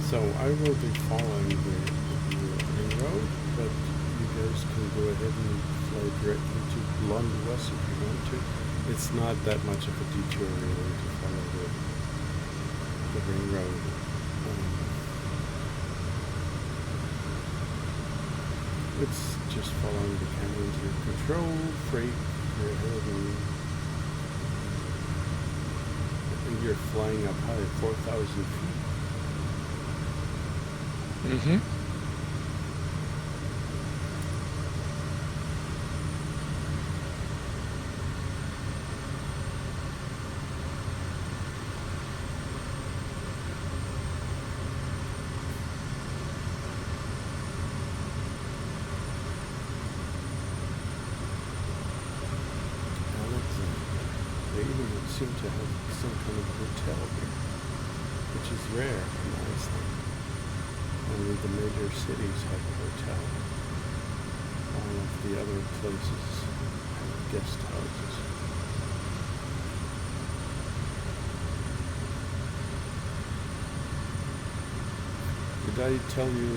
So I will be following the main road, but you guys can go ahead and fly directly to Blonduas if you want to. It's not that much of a detour really to follow the ring road. It's just following the canyons here. Control, freight, you're ahead and you're flying up high, 4,000 feet. Mm-hmm. They even seem to have some kind of hotel here, which is rare in Iceland. Only the major cities have a hotel. All of the other places have guest houses. Did I tell you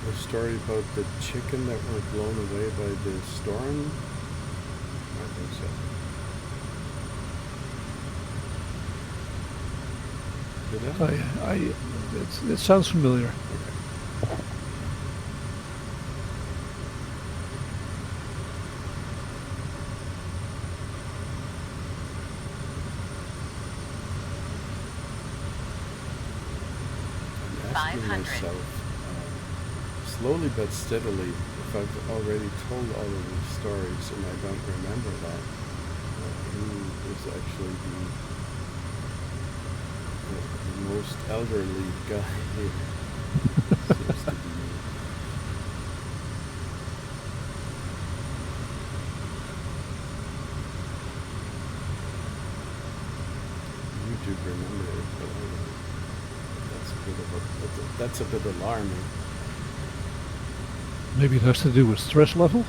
a story about the chicken that were blown away by the storm? I think so. Did I? It sounds familiar. Okay. I'm asking 500. myself, slowly but steadily, if I've already told all of these stories and I don't remember that, who is actually the most elderly guy here? Seems to be me. You do remember it, but I don't. That's a bit alarming. Maybe it has to do with stress level.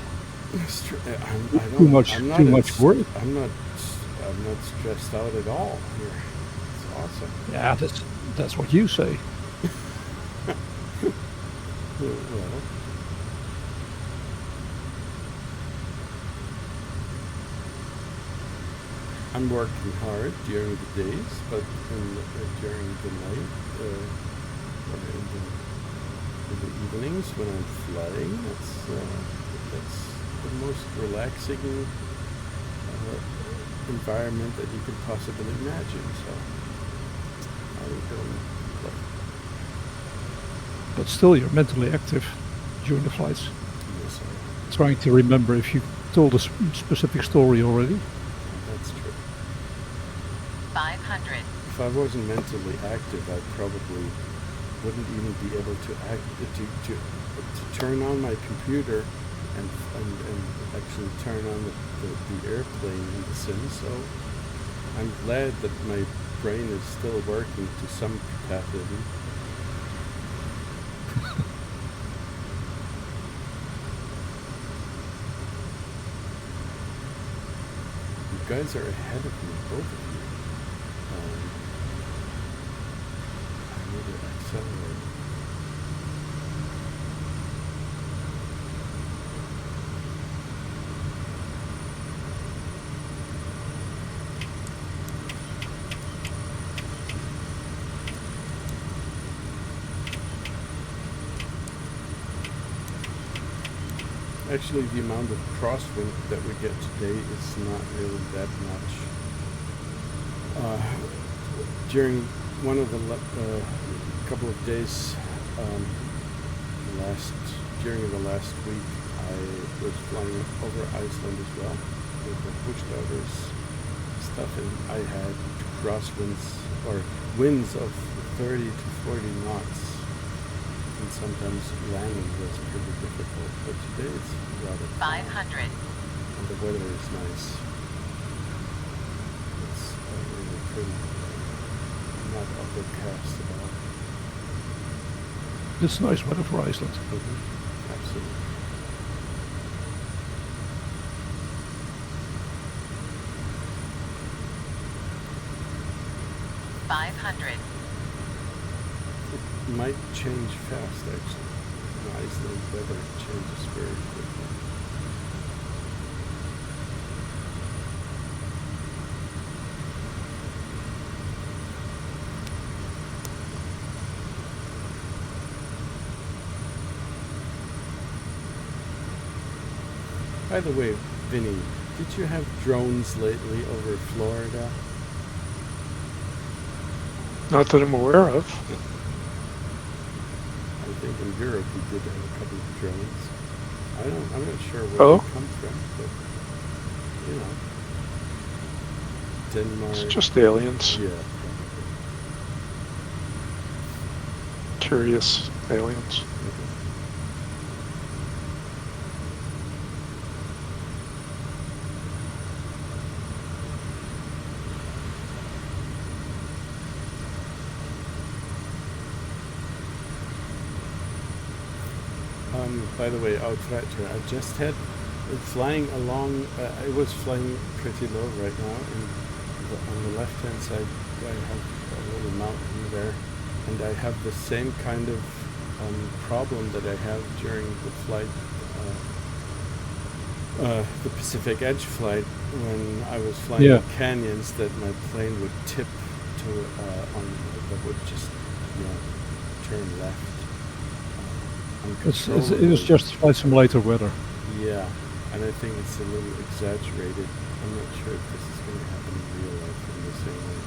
Too much work. I'm not stressed out at all here. It's awesome. Yeah, that's what you say. Well, I'm working hard during the days, but during the night, or in the evenings when I'm flying, that's the most relaxing environment that you could possibly imagine. So I don't play. But still, you're mentally active during the flights. Yes, I am. Trying to remember if you told a specific story already. That's true. 500. If I wasn't mentally active, I probably wouldn't even be able to to turn on my computer and actually turn on the airplane in the sim. So I'm glad that my brain is still working to some capacity. You guys are ahead of me, both of you. I need to accelerate. Actually, the amount of crosswind that we get today is not really that much. During one of the couple of days during the last week, I was flying over Iceland as well with the push outers stuff, and I had crosswinds or winds of 30 to 40 knots. And sometimes landing was pretty difficult, but today it's rather calm. 500. And the weather is nice. It's really pretty. Not overcast at all. It's nice weather for Iceland. Absolutely. It might change fast, actually. In Iceland, weather changes very quickly. By the way, Vinny, did you have drones lately over Florida? Not that I'm aware of. think in Europe we did have a couple of drones. I'm not sure where Oh. they come from, but you know, Denmark. It's just aliens. Yeah, probably. Curious aliens. By the way, Uitvreter, I just had flying along. It was flying pretty low right now, and on the left-hand side, I have a little mountain there, and I have the same kind of problem that I have during the flight, the Pacific Edge flight, when I was flying in canyons, that my plane would tip to that would just turn left. It is just Flight Simulator weather. Yeah, and I think it's a little exaggerated. I'm not sure if this is going to happen in real life in the same way.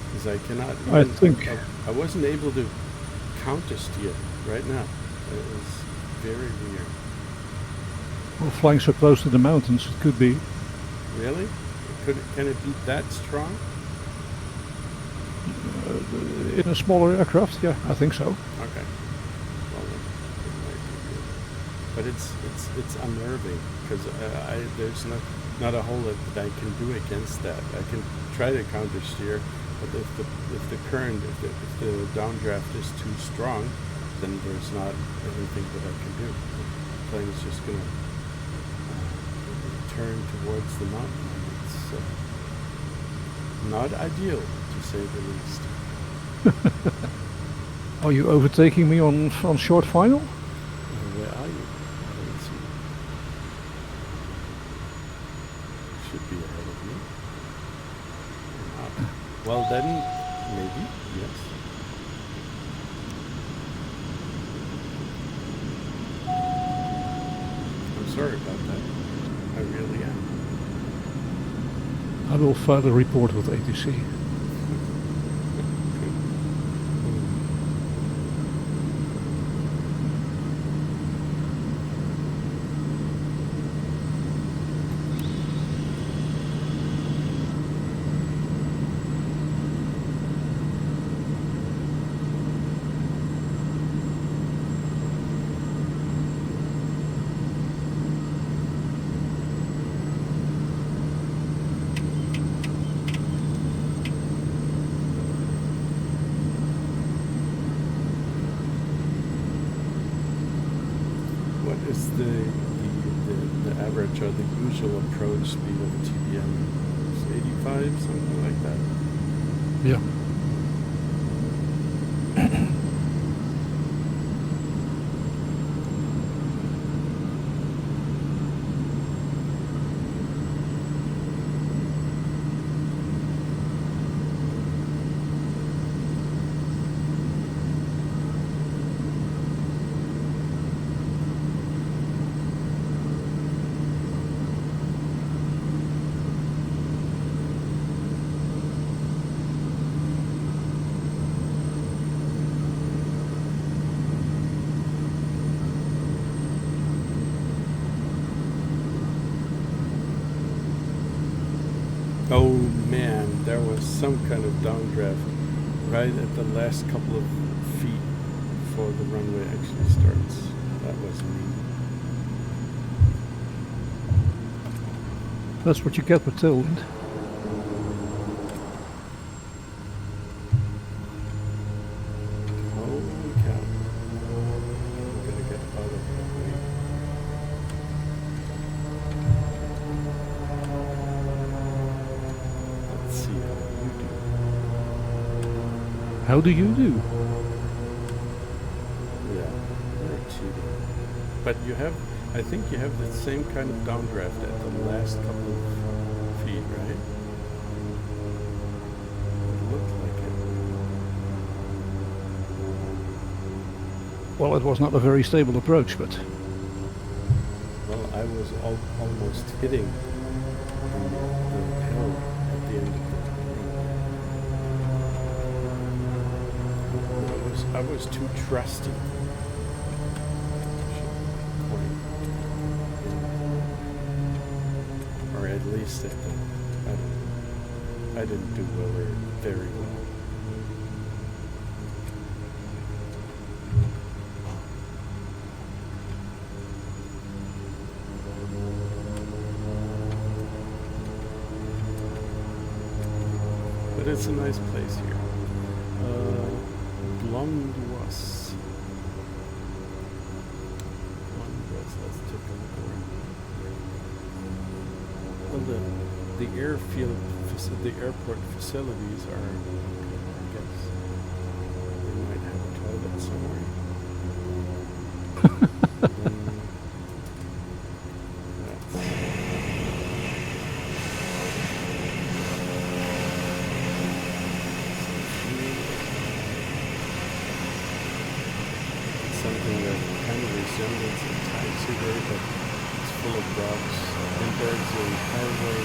Because I cannot... I wasn't able to counter steer right now. It was very weird. Well, flying so close to the mountains, it could be. Really? Can it be that strong? In a smaller aircraft, yeah, I think so. Okay. But it's unnerving, because there's not a whole lot that I can do against that. I can try to counter steer, but if the current, if the downdraft is too strong, then there's not anything that I can do. The plane is just going to turn towards the mountain, and it's not ideal, to say the least. Are you overtaking me on short final? Where are you? Should be ahead of me. Well then, maybe, yes. I'm sorry about that. I really am. I will file a report with ATC. Is the average or the usual approach speed of a TBM? 85, something like that? Yeah. Oh man, there was some kind of downdraft right at the last couple of feet before the runway actually starts. That was me. That's what you get with tailwind. Holy cow. I'm gonna get out of that way. Let's see how you do. How do you do? Yeah, very cheating. But you have, I think you have the same kind of downdraft at the last couple of feet, right? It looked like it. Well, it was not a very stable approach, but Well, I was almost hitting the hill at the end of the runway. I was too trusty. missed it. I didn't do well or very well. But it's a nice place here. Blondois. Let's take a look around. Well, the airfield, the airport facilities are, I guess, they might have a toilet somewhere. Something that kind of resembles a taxiway, but it's full of rocks. And there's a highway.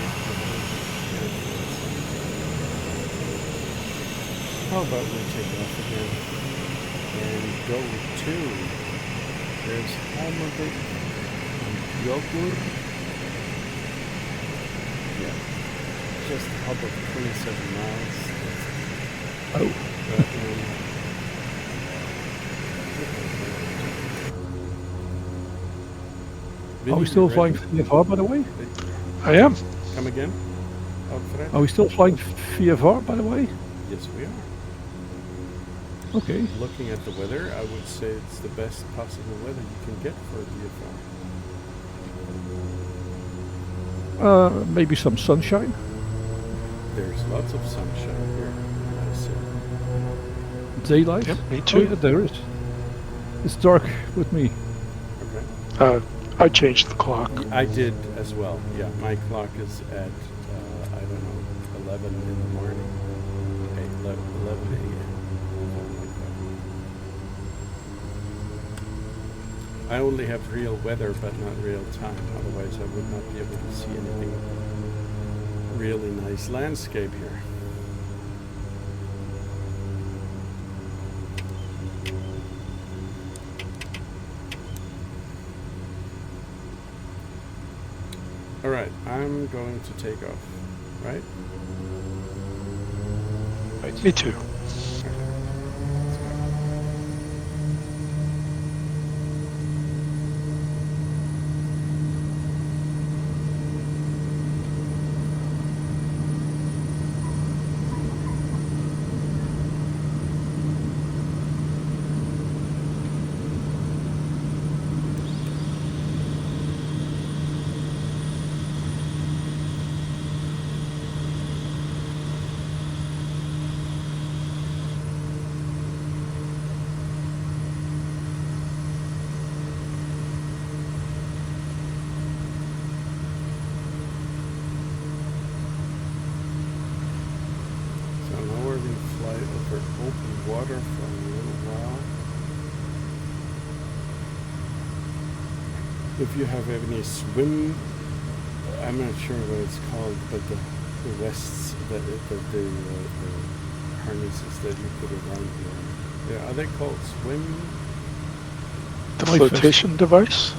How about we take off again and go to, there's Husavik and Yogur. Yeah, just a hub of 27 miles. But, Are we still flying VFR, by the way? I am. Come again? Uitvreter? Are we still flying VFR, by the way? Yes, we are. Okay. Looking at the weather, I would say it's the best possible weather you can get for a VFR. Maybe some sunshine. There's lots of sunshine here in Iceland. Daylight. Yep, me Oh, too. yeah, there is. It's dark with me. Okay. I changed the clock. I did as well. Yeah, my clock is at, I don't know, 11 in the morning. 11 a.m. Something like that. I only have real weather, but not real time. Otherwise, I would not be able to see anything really nice landscape here. All right, I'm going to take off, right? Me too. Open water for a little while. If you have any swim, I'm not sure what it's called, but the vests, the harnesses that you put around you. Yeah, are they called swim? The flotation device?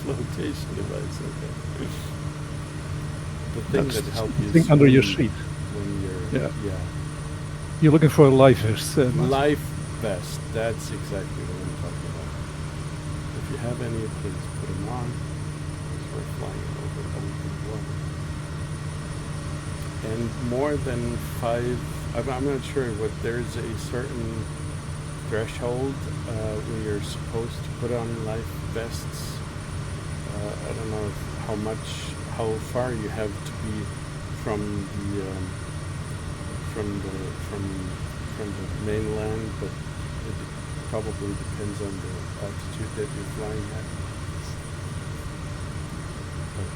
Flotation device, okay. The thing That's that helps you thing under your swim seat. when you're, Yeah. You're looking for a life vest. Life vest, that's exactly what I'm talking about. If you have any, please put them on. We're flying over open water. And more than 5, I'm not sure what, there's a certain threshold when you're supposed to put on life vests. I don't know how far you have to be from the mainland, but it probably depends on the altitude that you're flying at. But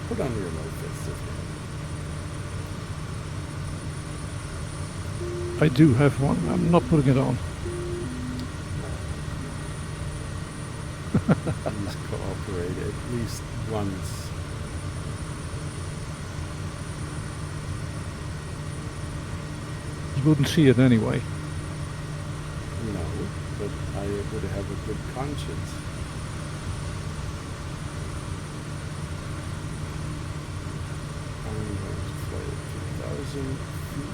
put on your life vest if you I do have one. I'm not putting it on. Please cooperate at least once. You wouldn't see it anyway. No, but I would have a good conscience. 10,000 feet.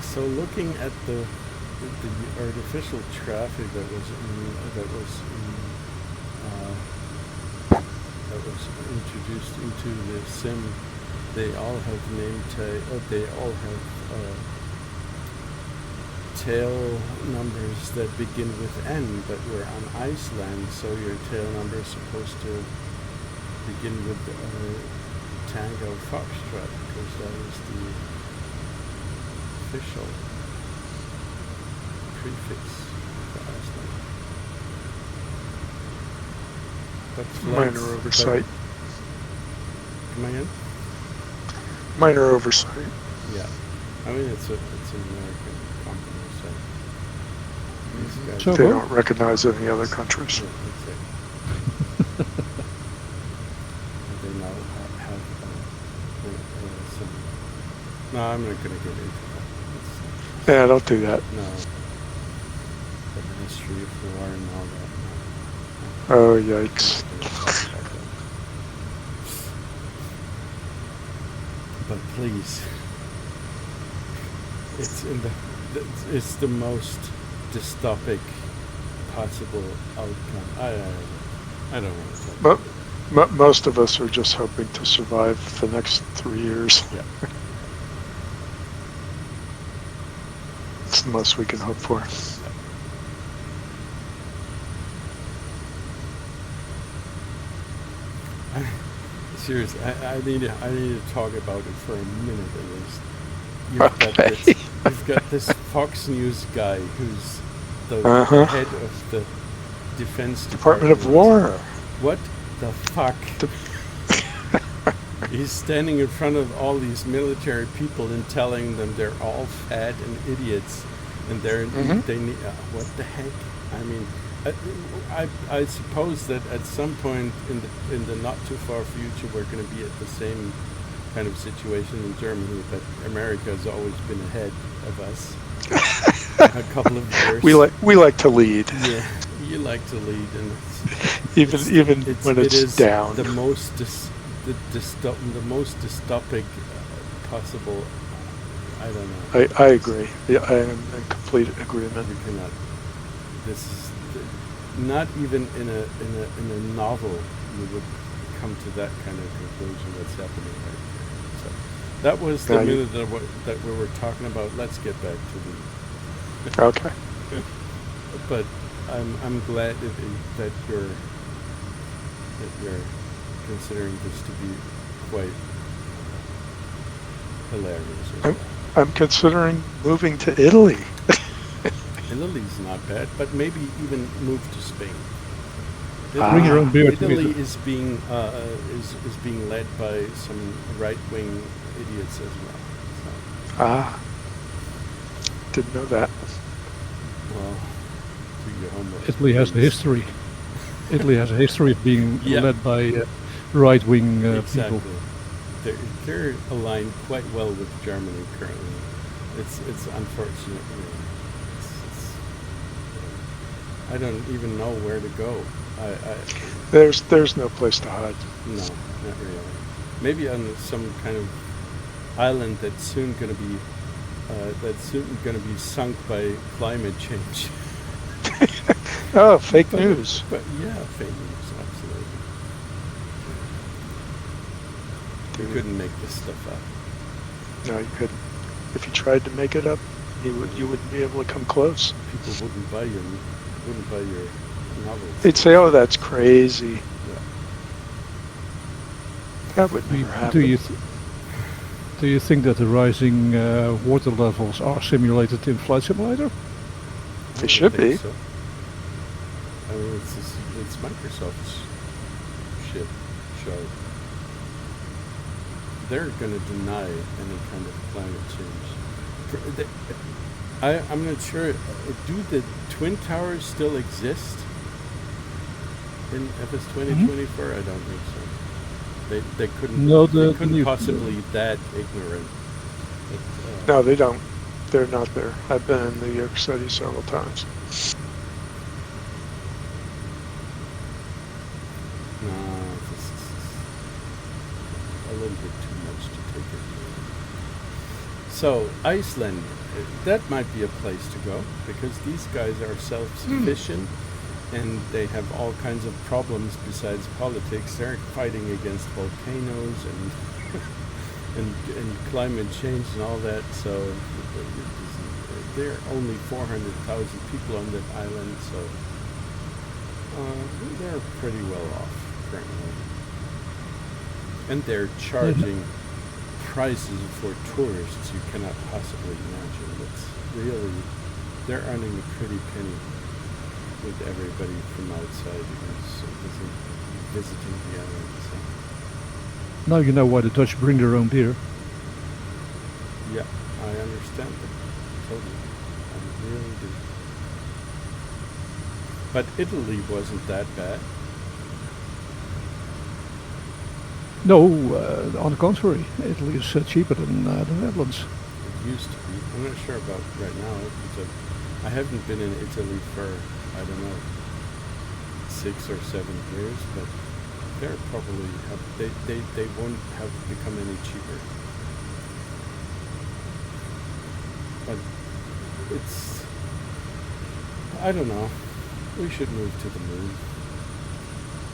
So looking at the artificial traffic that was introduced into the sim, they all have tail numbers that begin with N, but we're on Iceland, so your tail number is supposed to begin with Tango Foxtrot, because that is the official prefix for Iceland. Minor oversight. Come again? Minor oversight. Yeah, I mean it's an American company, so these guys So They what? don't recognize any other countries. Yeah, exactly. They now have some. No, I'm not going to get into that. Yeah, don't do that. No. The Ministry of War and all that. Oh, yikes. But please, it's the most dystopic possible outcome. I don't want to talk But about it. most of us are just hoping to survive the next 3 years. Yeah. It's the most we can hope for. Seriously, I need to talk about it for a minute at least. You've got this Fox News guy who's the head of the Defense Department of War. What the fuck? He's standing in front of all these military people and telling them they're all fat and idiots, and they need what the heck? I mean, I suppose that at some point in the not too far future we're going to be at the same kind of situation in Germany, but America has always been ahead of us a couple of years. We like to lead. Yeah, you like to lead, and even when it's down. The most dystopic possible. I don't know. I agree. Yeah, I am in complete agreement. You cannot. This is not even in a novel you would come to that kind of conclusion that's happening right here. So that was the minute that we were talking about. Let's get back to the. Okay. But I'm glad that you're considering this to be quite hilarious. I'm considering moving to Italy. Italy's not bad, but maybe even move to Spain. Bring your own beer. Italy is being led by some right-wing idiots as well. So. Didn't know that. Well, do your homework. Italy has a history. Italy has a history of being led by right-wing Exactly. people. They're aligned quite well with Germany currently. It's unfortunate. I don't even know where to go. There's no place to hide. No, not really. Maybe on some kind of island that's soon going to be sunk by climate change. Oh, fake news. But yeah, fake news, absolutely. You couldn't make this stuff up. No, you couldn't. If you tried to make it up, you wouldn't be able to come close. People wouldn't buy your novels. They'd say, "Oh, that's crazy." Yeah. That would Do never you, happen. do you think that the rising water levels are simulated in Flight Simulator? They I should think be. so. I mean, it's Microsoft's show. They're going to deny any kind of climate change. I'm not sure. Do the Twin Towers still exist in FS 2024? I don't think so. They couldn't. No, they couldn't possibly that ignorant. But, No, they don't. They're not there. I've been in the York study several times. No, this is a little bit too much to take it. So Iceland, that might be a place to go because these guys are self-sufficient and they have all kinds of problems besides politics. They're fighting against volcanoes and climate change and all that. So there are only 400,000 people on that island. So they're pretty well off currently, and they're charging prices for tourists you cannot possibly imagine. It's really, they're earning a pretty penny with everybody from outside who's visiting the island. So. Now you know why the Dutch bring their own beer. Yeah, I understand that totally. I really do. But Italy wasn't that bad. No, on the contrary, Italy is cheaper than the Netherlands. It used to be. I'm not sure about right now. Because I haven't been in Italy for, I don't know, 6 or 7 years, but they're probably they won't have become any cheaper. But it's, I don't know. We should move to the moon,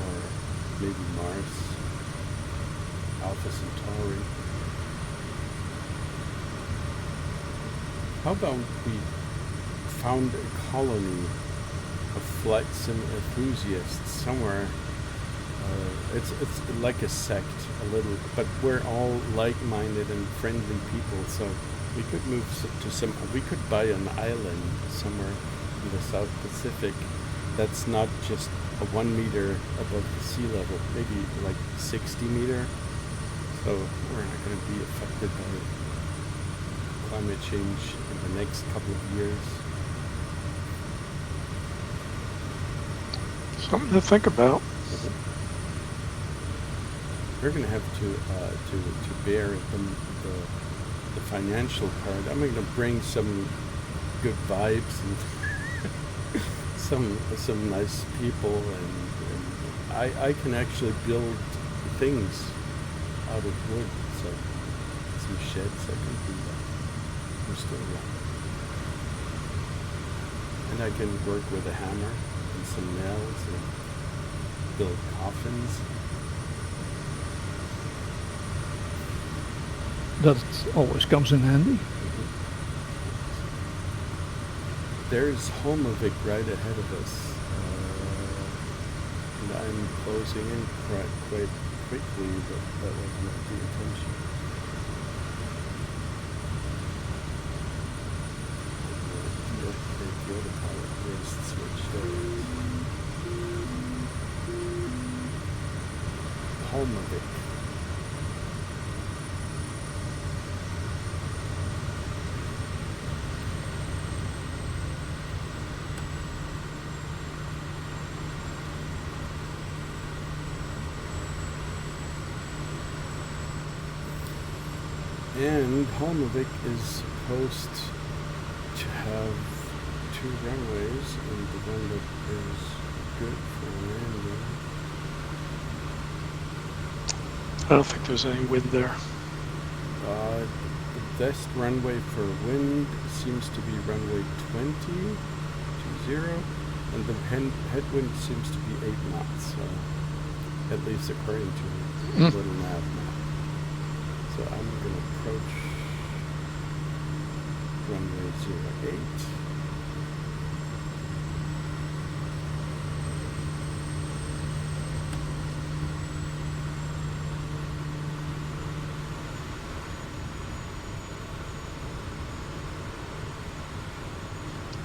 or maybe Mars, Alpha Centauri. How about we found a colony of flight sim enthusiasts somewhere? It's like a sect, a little, but we're all like-minded and friendly people. So we could move to some. We could buy an island somewhere in the South Pacific that's not just a 1 meter above the sea level, maybe like 60 meter. So we're not going to be affected by climate change in the next couple of years. Something to think about. We're going to have to bear the financial part. I'm going to bring some good vibes and some nice people, and I can actually build things out of wood, so some sheds I can do that. I'm still young. And I can work with a hammer and some nails and build coffins. That always comes in handy. There's Husavik right ahead of us, and I'm closing in quite quickly, but that wasn't the intention. The autopilot wrist switch there. Husavik. And Husavik is supposed to have 2 runways, and the one that is good for landing. I don't think there's any wind there. The best runway for wind seems to be runway 20, and the headwind seems to be 8 knots, at least according to a little nav map. So I'm going to approach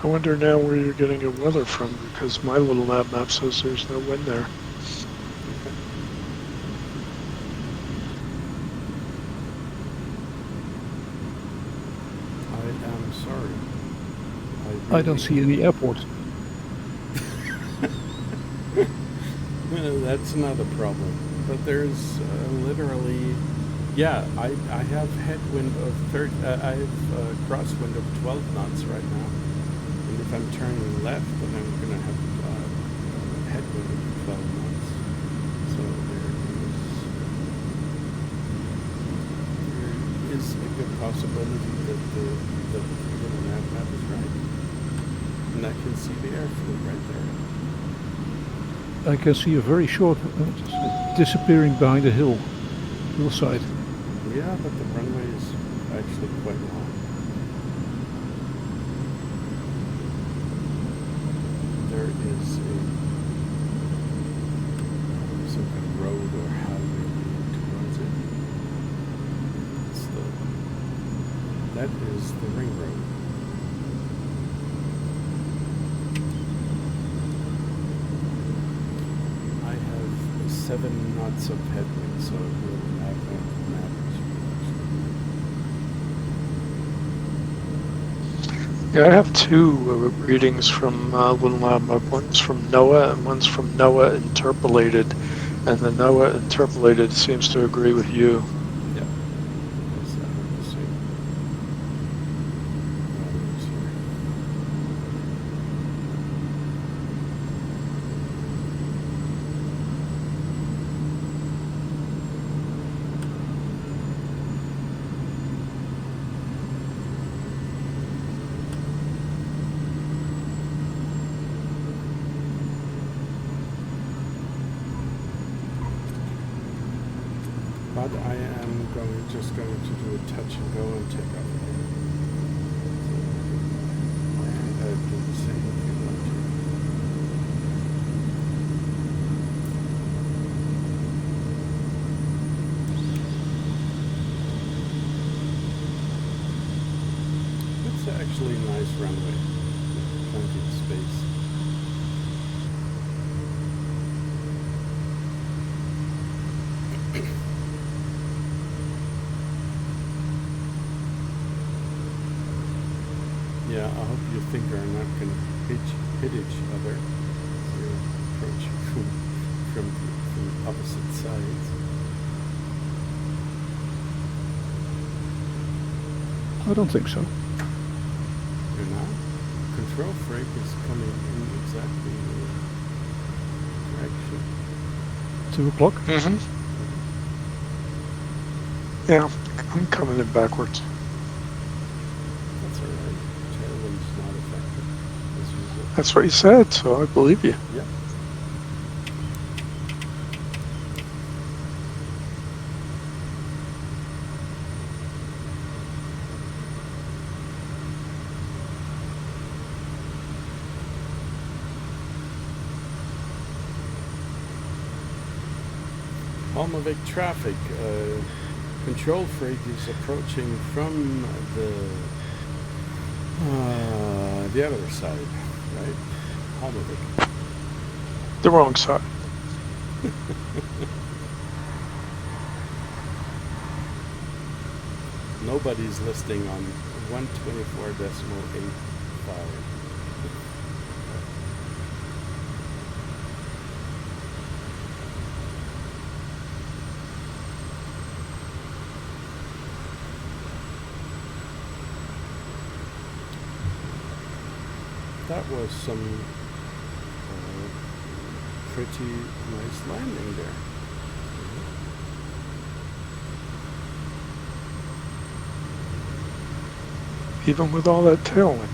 I wonder now where you're getting your weather from, because my little map says there's no wind there. I am sorry. I don't see any airport. Well, that's not a problem. But there's literally, yeah, I have headwind of I have crosswind of 12 knots right now. And if I'm turning left, then I'm going to have headwind of 12 knots. So there is a good possibility that the little map is right. And I can see the airfield right there. I can see a very short disappearing behind a hillside. Yeah, but the runway is actually quite long. There is some kind of road or highway towards it. That is the ring road. I have 7 knots of headwind, so it really matters. Yeah, I have 2 readings from Little Map. One's from NOAA and one's from NOAA Interpolated. And the NOAA Interpolated seems to agree with you. Yeah. That's the same. But I am just going to do a touch and go and take off again. And I do the same if you want to. It's actually a nice runway. Plenty of space. Yeah, I hope your finger are not going to hit each other as you're approaching from opposite sides. I don't think so. You're not? Control freak is coming in exactly the direction. 2 o'clock? Mm-hmm. Yeah, I'm coming in backwards. That's alright. Tailwind's not affected as usual. That's what you said, so I believe you. Yeah. Husavik traffic. Control freight is approaching from the other side, right? Husavik. The wrong side. Nobody's listing on 124.85. That was some pretty nice landing there. Even with all that tailwind.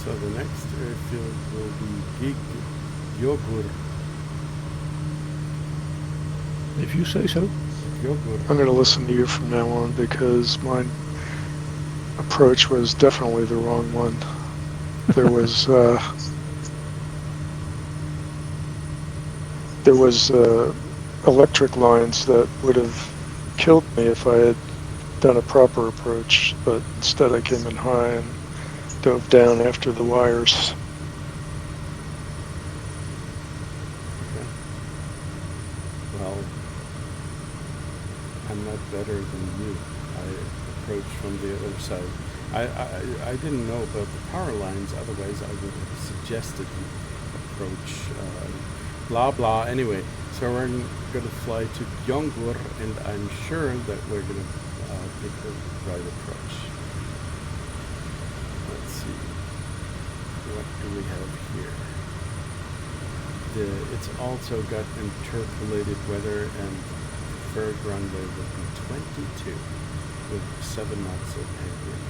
So the next airfield will be Yogur. If you say so. Yogur. I'm going to listen to you from now on because mine approach was definitely the wrong one. There was electric lines that would have killed me if I had done a proper approach, but instead I came in high and dove down after the wires. Okay. Well, I'm not better than you. I approached from the other side. I didn't know about the power lines, otherwise I would have suggested you approach blah blah. Anyway, so we're going to fly to Gjongur, and I'm sure that we're going to take the right approach. Let's see. What do we have here? It's also got interpolated weather, and preferred runway would be 22 with 7 knots of headwind.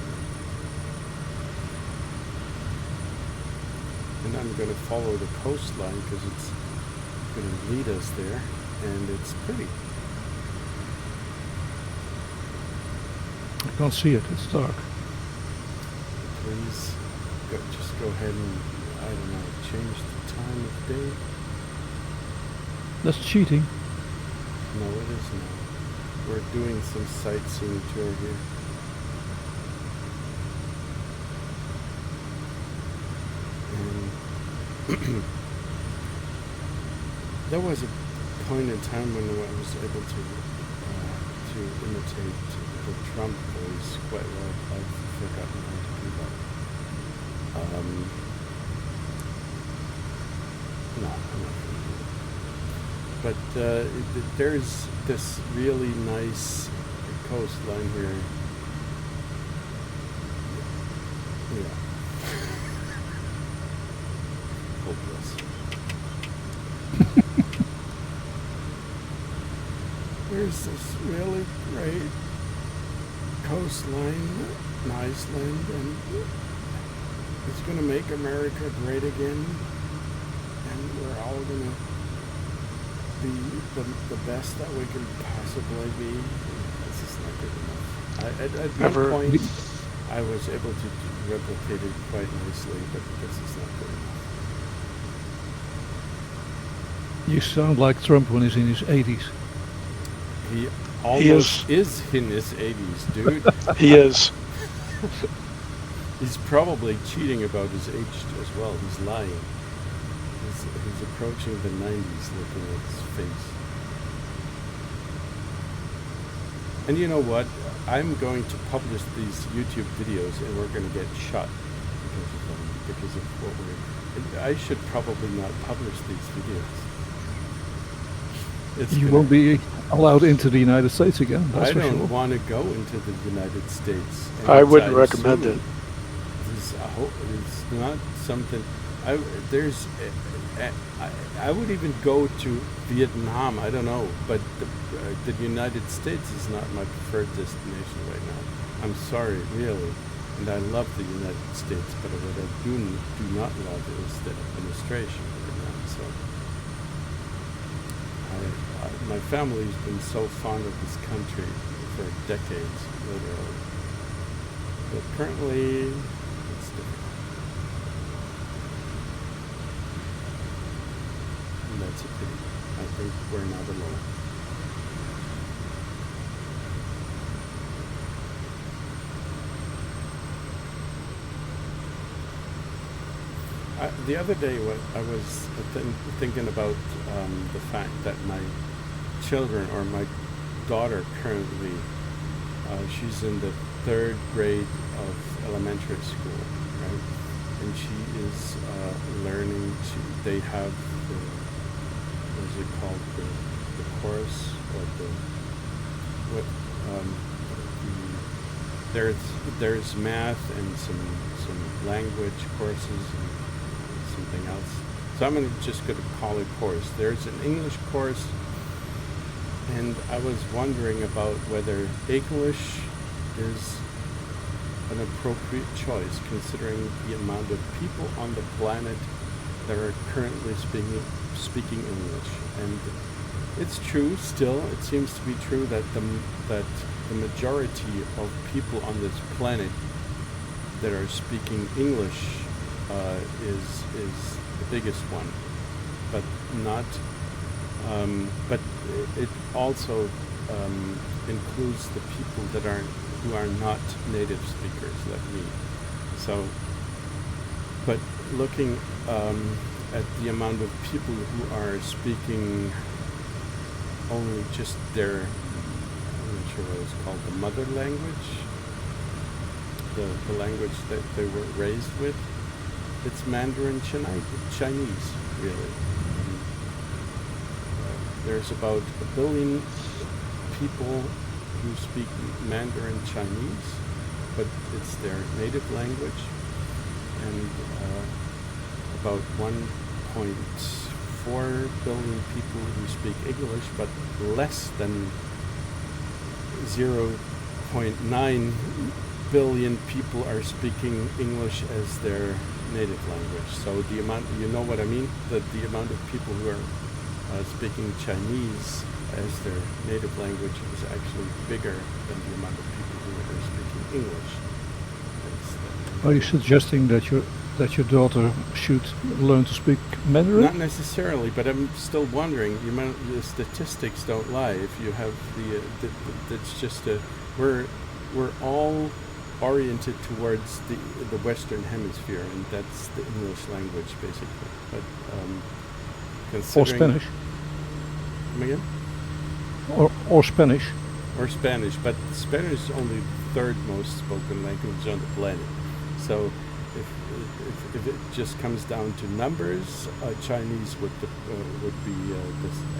And I'm going to follow the coastline because it's going to lead us there, and it's pretty. I can't see it, it's dark. Please just go ahead and, I don't know, change the time of day. That's cheating. No, it is not. We're doing some sightseeing tour here. And there was a point in time when I was able to imitate the Trump voice quite well. I've forgotten how to do that. No, I'm not going to do it. But there's this really nice coastline here. Yeah. Hopeless. There's this really great coastline in Iceland, and it's going to make America great again, and we're all going to be the best that we can possibly be. This is not good enough. At one point, I was able to replicate it quite nicely, but this is not good enough. You sound like Trump when he's in his 80s. He almost is in his 80s, dude. He is. He's probably cheating about his age as well. He's lying. He's approaching the 90s looking at his face. And you know what? I'm going to publish these YouTube videos, and we're going to get shot because of what we're... I should probably not publish these videos. You won't be allowed into the United States again, that's for sure. I don't want to go into the United States. I wouldn't recommend it. It's not something... I would even go to Vietnam, I don't know, but the United States is not my preferred destination right now. I'm sorry, really. And I love the United States, but what I do not love is the administration right now. So my family's been so fond of this country for decades, literally. But currently, it's difficult. And that's a pity. I think we're not alone. The other day, I was thinking about the fact that my children, or my daughter currently, she's in the 3rd grade of elementary school, right? And she is learning to, they have the, what is it called, the course, or there's math and some language courses and something else. So I'm just going to call it course. There's an English course, and I was wondering about whether English is an appropriate choice considering the amount of people on the planet that are currently speaking English. And it's true still, it seems to be true that the majority of people on this planet that are speaking English is the biggest one, but not. But it also includes the people who are not native speakers like me. So, but looking at the amount of people who are speaking only just their, I'm not sure what it's called, the mother language, the language that they were raised with, it's Mandarin Chinese, really. There's about 1 billion people who speak Mandarin Chinese, but it's their native language, and about 1.4 billion people who speak English, but less than 0.9 billion people are speaking English as their native language. So the amount, you know what I mean? That the amount of people who are speaking Chinese as their native language is actually bigger than the amount of people who are speaking English. Are you suggesting that your daughter should learn to speak Mandarin? Not necessarily, but I'm still wondering. The statistics don't lie. If you have that's just we're all oriented towards the Western Hemisphere, and that's the English language basically. But or Spanish. Come again? Or Spanish. Or Spanish, but Spanish is only the third most spoken language on the planet. So if it just comes down to numbers, Chinese would be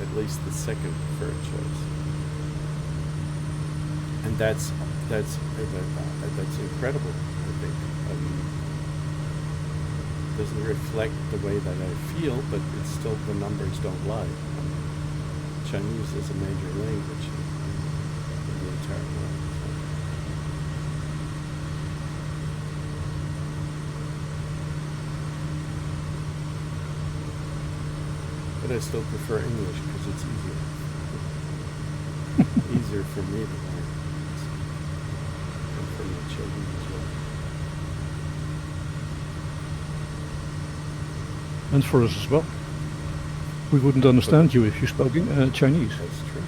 at least the second preferred choice, and that's incredible. I think doesn't reflect the way that I feel, but it's still, the numbers don't lie. Chinese is a major language in the entire world. But I still prefer English because it's easier. Easier for me to learn. And for my children as well. And for us as well. We wouldn't understand you if you spoke Chinese. That's true.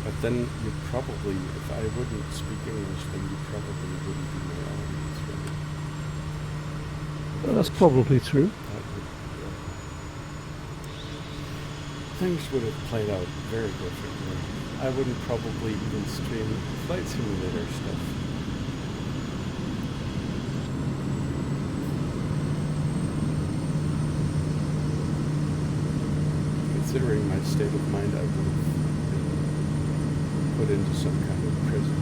But then you probably, if I wouldn't speak English, then you probably wouldn't be my audience, right? Well, that's probably true. Things would have played out very differently. I wouldn't probably even stream Flight Simulator stuff. Considering my state of mind, I would have put into some kind of prison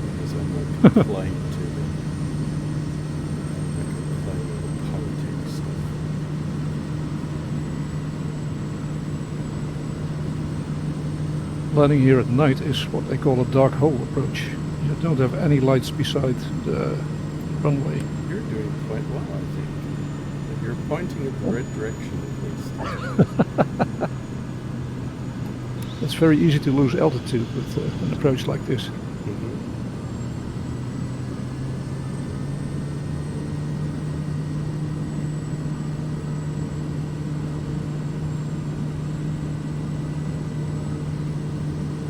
because I'm not complying to the politics stuff. Landing here at night is what they call a dark hole approach. You don't have any lights beside the runway. You're doing quite well, I think. You're pointing in the right direction at least. It's very easy to lose altitude with an approach like this.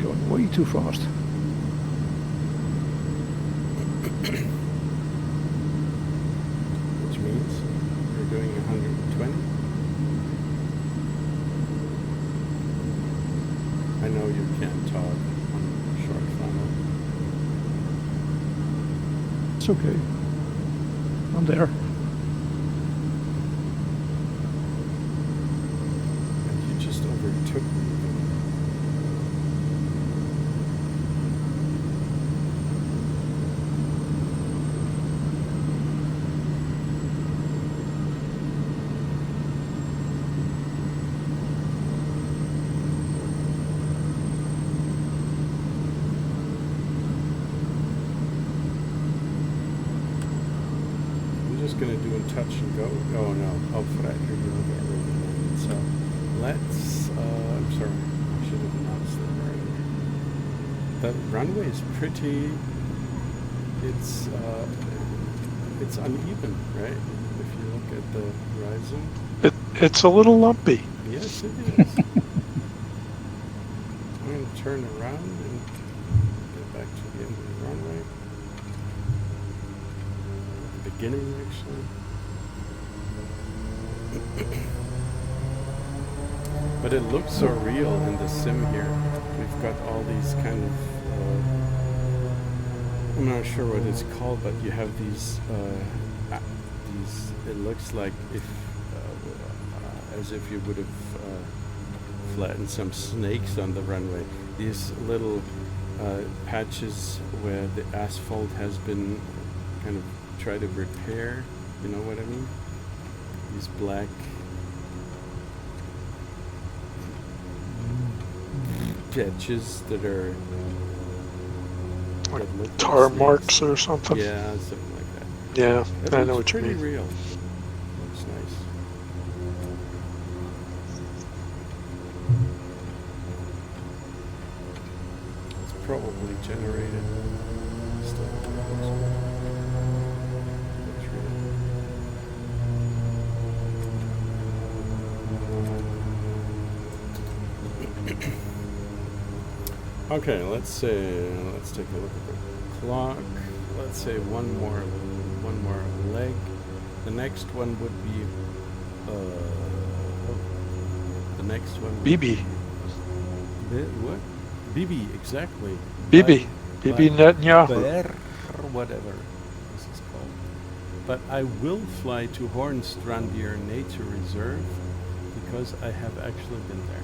Going way too fast. Which means you're doing 120. I know you can't talk on short funnel. It's okay. I'm there. And you just overtook me. Going to do a touch and go. Oh no, Uitvreter, you know that really landed. So let's I'm sorry, I should have announced that earlier. The runway is pretty. It's uneven, right? If you look at the horizon. It's a little lumpy. Yes, it is. I'm going to turn around and get back to the end of the runway. The beginning, actually. But it looks so real in the sim here. We've got all these kind of, I'm not sure what it's called, but you have these, it looks like as if you would have flattened some snakes on the runway. These little patches where the asphalt has been kind of tried to repair, you know what I mean? These black patches that are Like that look like tar snakes. marks or something. Yeah, something like that. Yeah, It I know looks what you pretty mean. real. Looks nice. It's probably generated. Still looks real. Okay, let's take a look at the clock. Let's say one more leg. The next one would be the next one would BIBI. What? BIBI, exactly. BIBI. BIBI Netanyahu. Baeir, whatever this is called. But I will fly to Hornstrandir Nature Reserve because I have actually been there.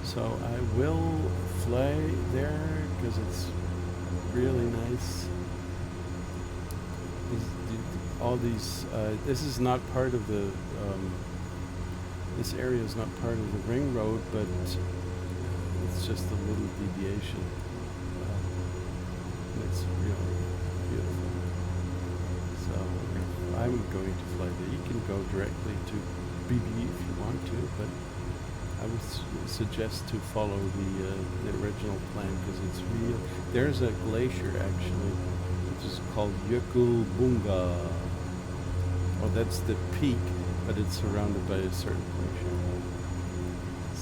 So I will fly there because it's really nice. All these, this is not part of the, this area is not part of the ring road, but it's just a little deviation. It's really beautiful. So I'm going to fly there. You can go directly to BIBI if you want to, but I would suggest to follow the original plan because it's real. There's a glacier actually, which is called Jökulbunga. Oh, that's the peak, but it's surrounded by a certain glacier.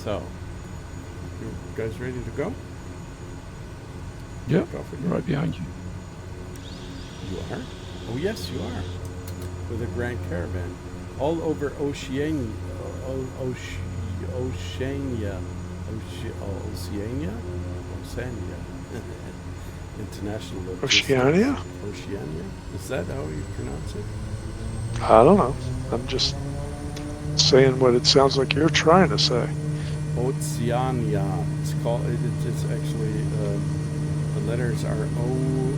So, you guys ready to go? Yeah, Take off again. right behind you. You are? Oh yes, you are. With a Grand Caravan. All over Oceania. Oceania. International Logistics. Oceania? Oceania? Is that how you pronounce it? I don't know. I'm just saying what it sounds like you're trying to say. Oceania. It's called. It's actually the letters are O,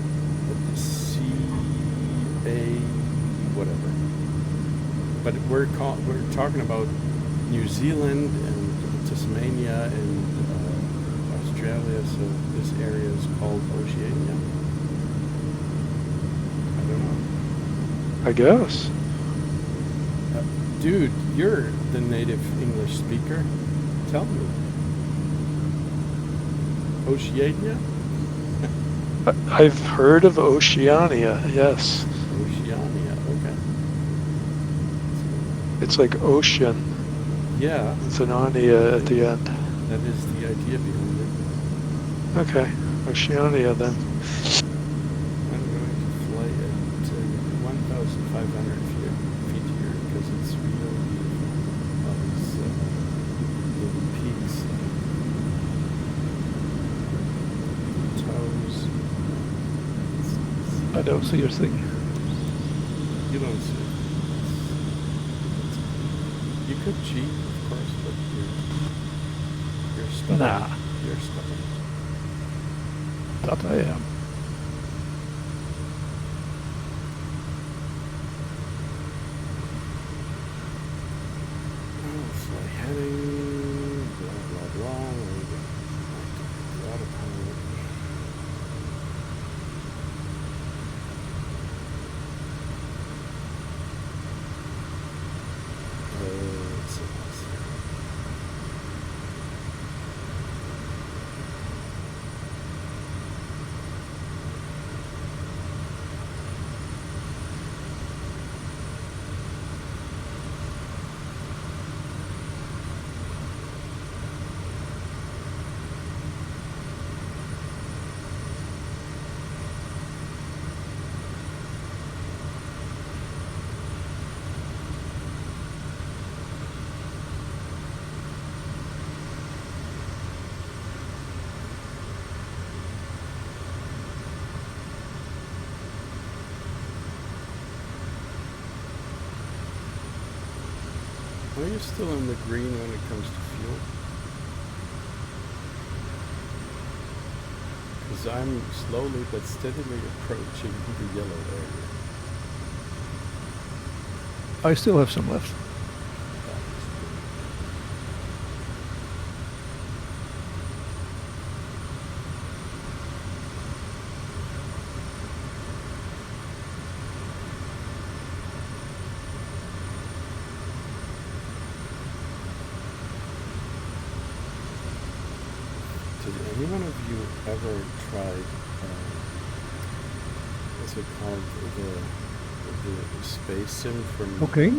C, A, whatever. But we're talking about New Zealand and Tasmania and Australia. So this area is called Oceania. I don't know. I guess. Dude, you're the native English speaker. Tell me. Oceania? I've heard of Oceania, yes. Oceania, okay. It's like ocean Yeah, with an ania at the end. that is the idea behind it. Okay, Oceania then. I'm going to fly at 1,500 feet here because it's really beautiful. All these little peaks and toes. I don't see your thing. You don't see it. You could cheat, of course, but you're stubborn. Nah. You're stubborn. That I am. Fly heading, blah blah blah. And the autopilot. Let's see. Are you still in the green when it comes to fuel? Because I'm slowly but steadily approaching the yellow area. I still have some left. Did any one of you ever tried, what's it called, the space sim from... Okay.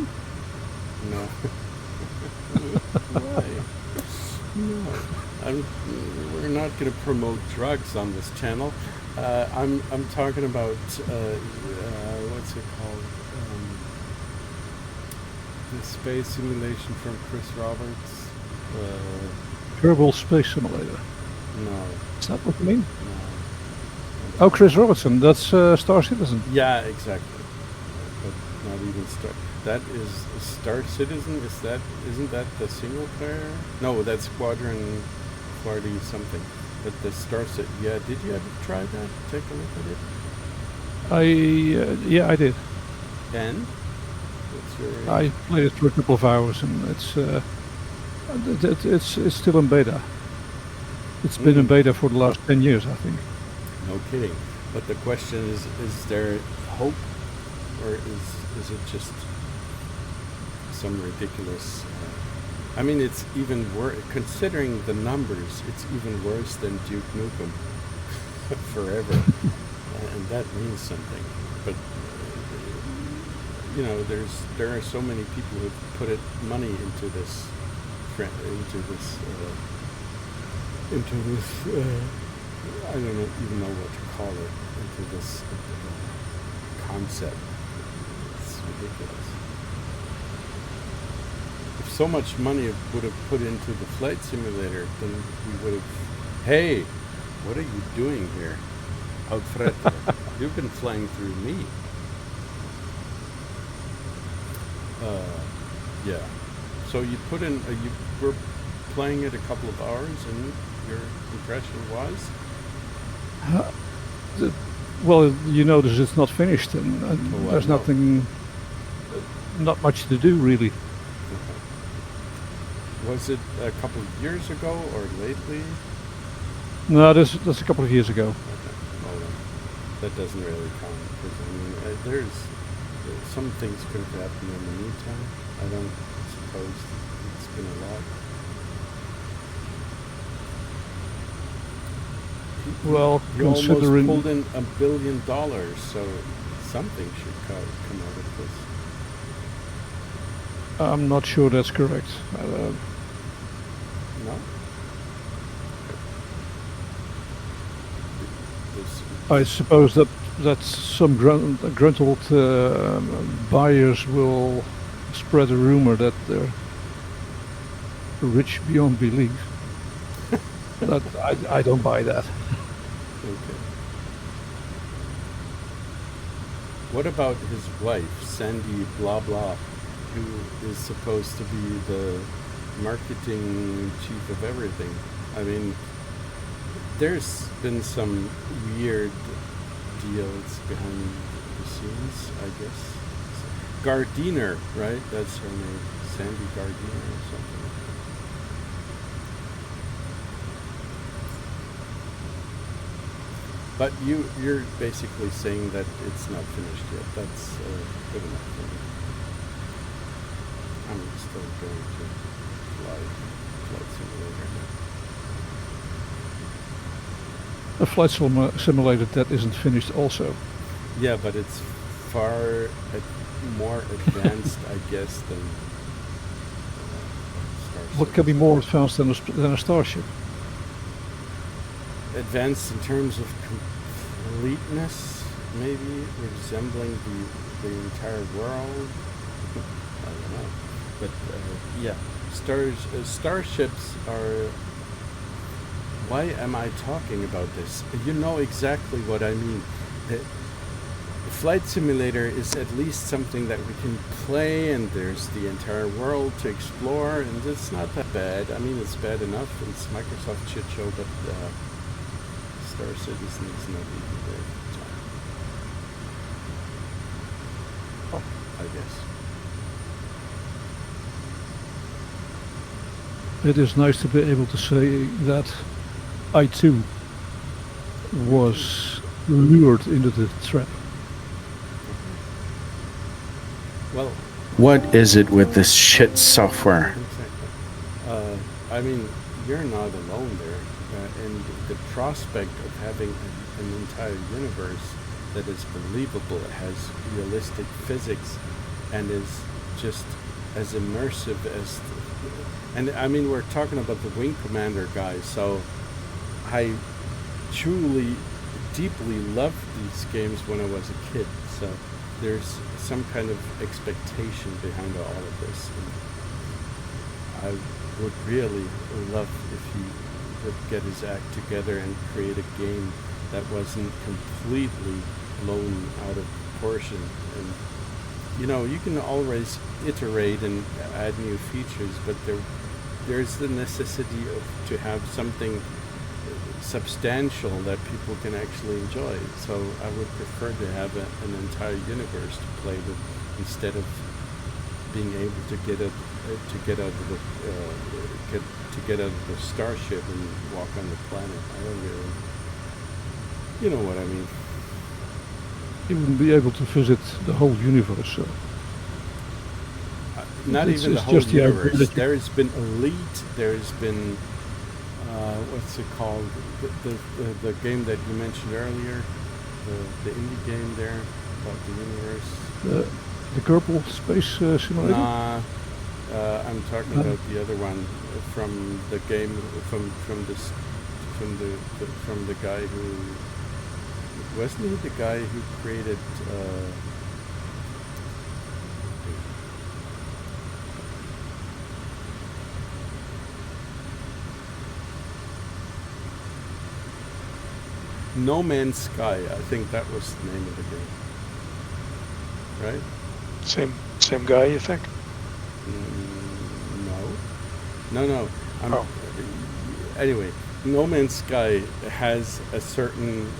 No. Why? No. We're not going to promote drugs on this channel. I'm talking about, what's it called, the space simulation from Chris Roberts. Kerbal Space Simulator. No. Is that what you mean? No. Oh, Chris Robertson. That's Star Citizen. Yeah, exactly. But not even Star. That is Star Citizen. Isn't that the single player? No, that's Squadron 40 something. But the Star Citizen. Yeah, did you ever try that? Take a look at it. Yeah, I did. And what's your? I played it for a couple of hours, and it's still in beta. It's been in beta for the last 10 years, I think. No kidding. But the question is there hope, or is it just some ridiculous... I mean, it's even worse, considering the numbers, it's even worse than Duke Nukem forever. And that means something. But, you know, there are so many people who put money into this, I don't even know what to call it, into this concept. It's ridiculous. If so much money would have put into the flight simulator, then we would have, hey, what are you doing here? Uitvreter, you've been flying through me. Yeah. So you put in, you were playing it a couple of hours, and your impression was? Well, you notice it's not finished, and there's nothing, not much to do really. Okay. Was it a couple of years ago or lately? No, that's a couple of years ago. Okay. Well, then, that doesn't really count, because I mean, there's some things could have happened in the meantime. I don't suppose it's been a lot. Well, You considering almost pulled in $1 billion, so something should come out of this. I'm not sure that's correct. No? I suppose that some gruntled buyers will spread a rumor that they're rich beyond belief. But I don't buy that. Okay. What about his wife, Sandy Blah Blah, who is supposed to be the marketing chief of everything? I mean, there's been some weird deals behind the scenes, I guess. Gardiner, right? That's her name. Sandy Gardiner or something. But you're basically saying that it's not finished yet. That's good enough for me. I'm still going to flight simulator now. A flight simulator that isn't finished also. Yeah, but it's far more advanced, I guess, than Starship. What can be more advanced than a starship? Advanced in terms of completeness, maybe resembling the entire world. I don't know, but yeah, starships are. Why am I talking about this? You know exactly what I mean. Flight Simulator is at least something that we can play, and there's the entire world to explore, and it's not that bad. I mean, it's bad enough. It's Microsoft shit show, but Star Citizen is not even there at the time. Oh, I guess. It is nice to be able to say that I too was lured into the trap. Well, what is it with this shit software? Exactly. I mean, you're not alone there, and the prospect of having an entire universe that is believable, has realistic physics, and is just as immersive as... And I mean, we're talking about the Wing Commander guys, so I truly, deeply loved these games when I was a kid, so there's some kind of expectation behind all of this. And I would really love if he would get his act together and create a game that wasn't completely blown out of proportion. And you know, you can always iterate and add new features, but there's the necessity to have something substantial that people can actually enjoy. So I would prefer to have an entire universe to play with, instead of being able to get out of the starship and walk on the planet. I don't really, you know what I mean. You wouldn't be able to visit the whole universe, so. Not even the whole universe. There has been Elite. There has been what's it called? The game that you mentioned earlier, the indie game there about the universe. The Kerbal Space Simulator. Nah, I'm talking about the other one from the game from the guy who wasn't he the guy who created. No Man's Sky, I think that was the name of the game. Right? Same guy, you think? No. Anyway, No Man's Sky has a certain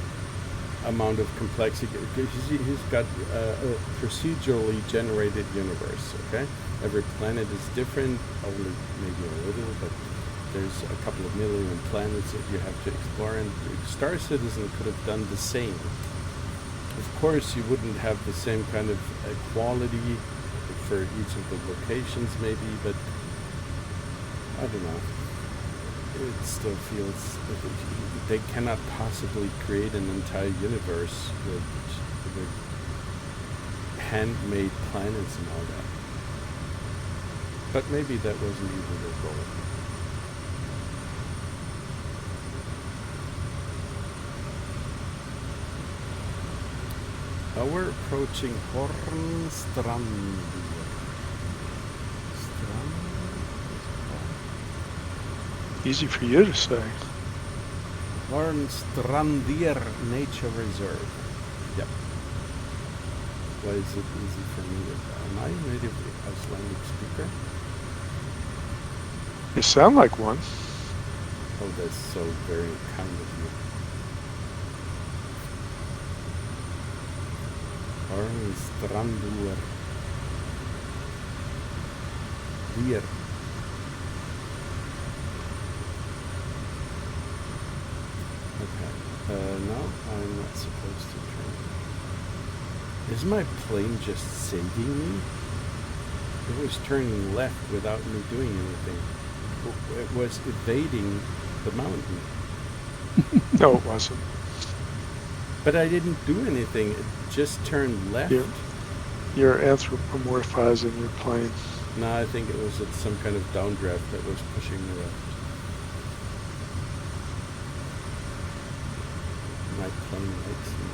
amount of complexity. He's got a procedurally generated universe, okay? Every planet is different, only maybe a little, but there's a couple of million planets that you have to explore, and Star Citizen could have done the same. Of course, you wouldn't have the same kind of quality for each of the locations, maybe, but I don't know. It still feels they cannot possibly create an entire universe with handmade planets and all that. But maybe that wasn't even their goal. We're approaching Hornstrand. Easy for you to say. Hornstrandir Nature Reserve. Yep. Why is it easy for me to... Am I a native Icelandic speaker? You sound like one. Oh, that's so very kind of you. Hornstrandur. Deer. Okay. No, I'm not supposed to turn. Is my plane just saving me? It was turning left without me doing anything. It was evading the mountain. No, it wasn't. But I didn't do anything. It just turned left. You're anthropomorphizing your plane. No, I think it was some kind of downdraft that was pushing me left. My plane likes me.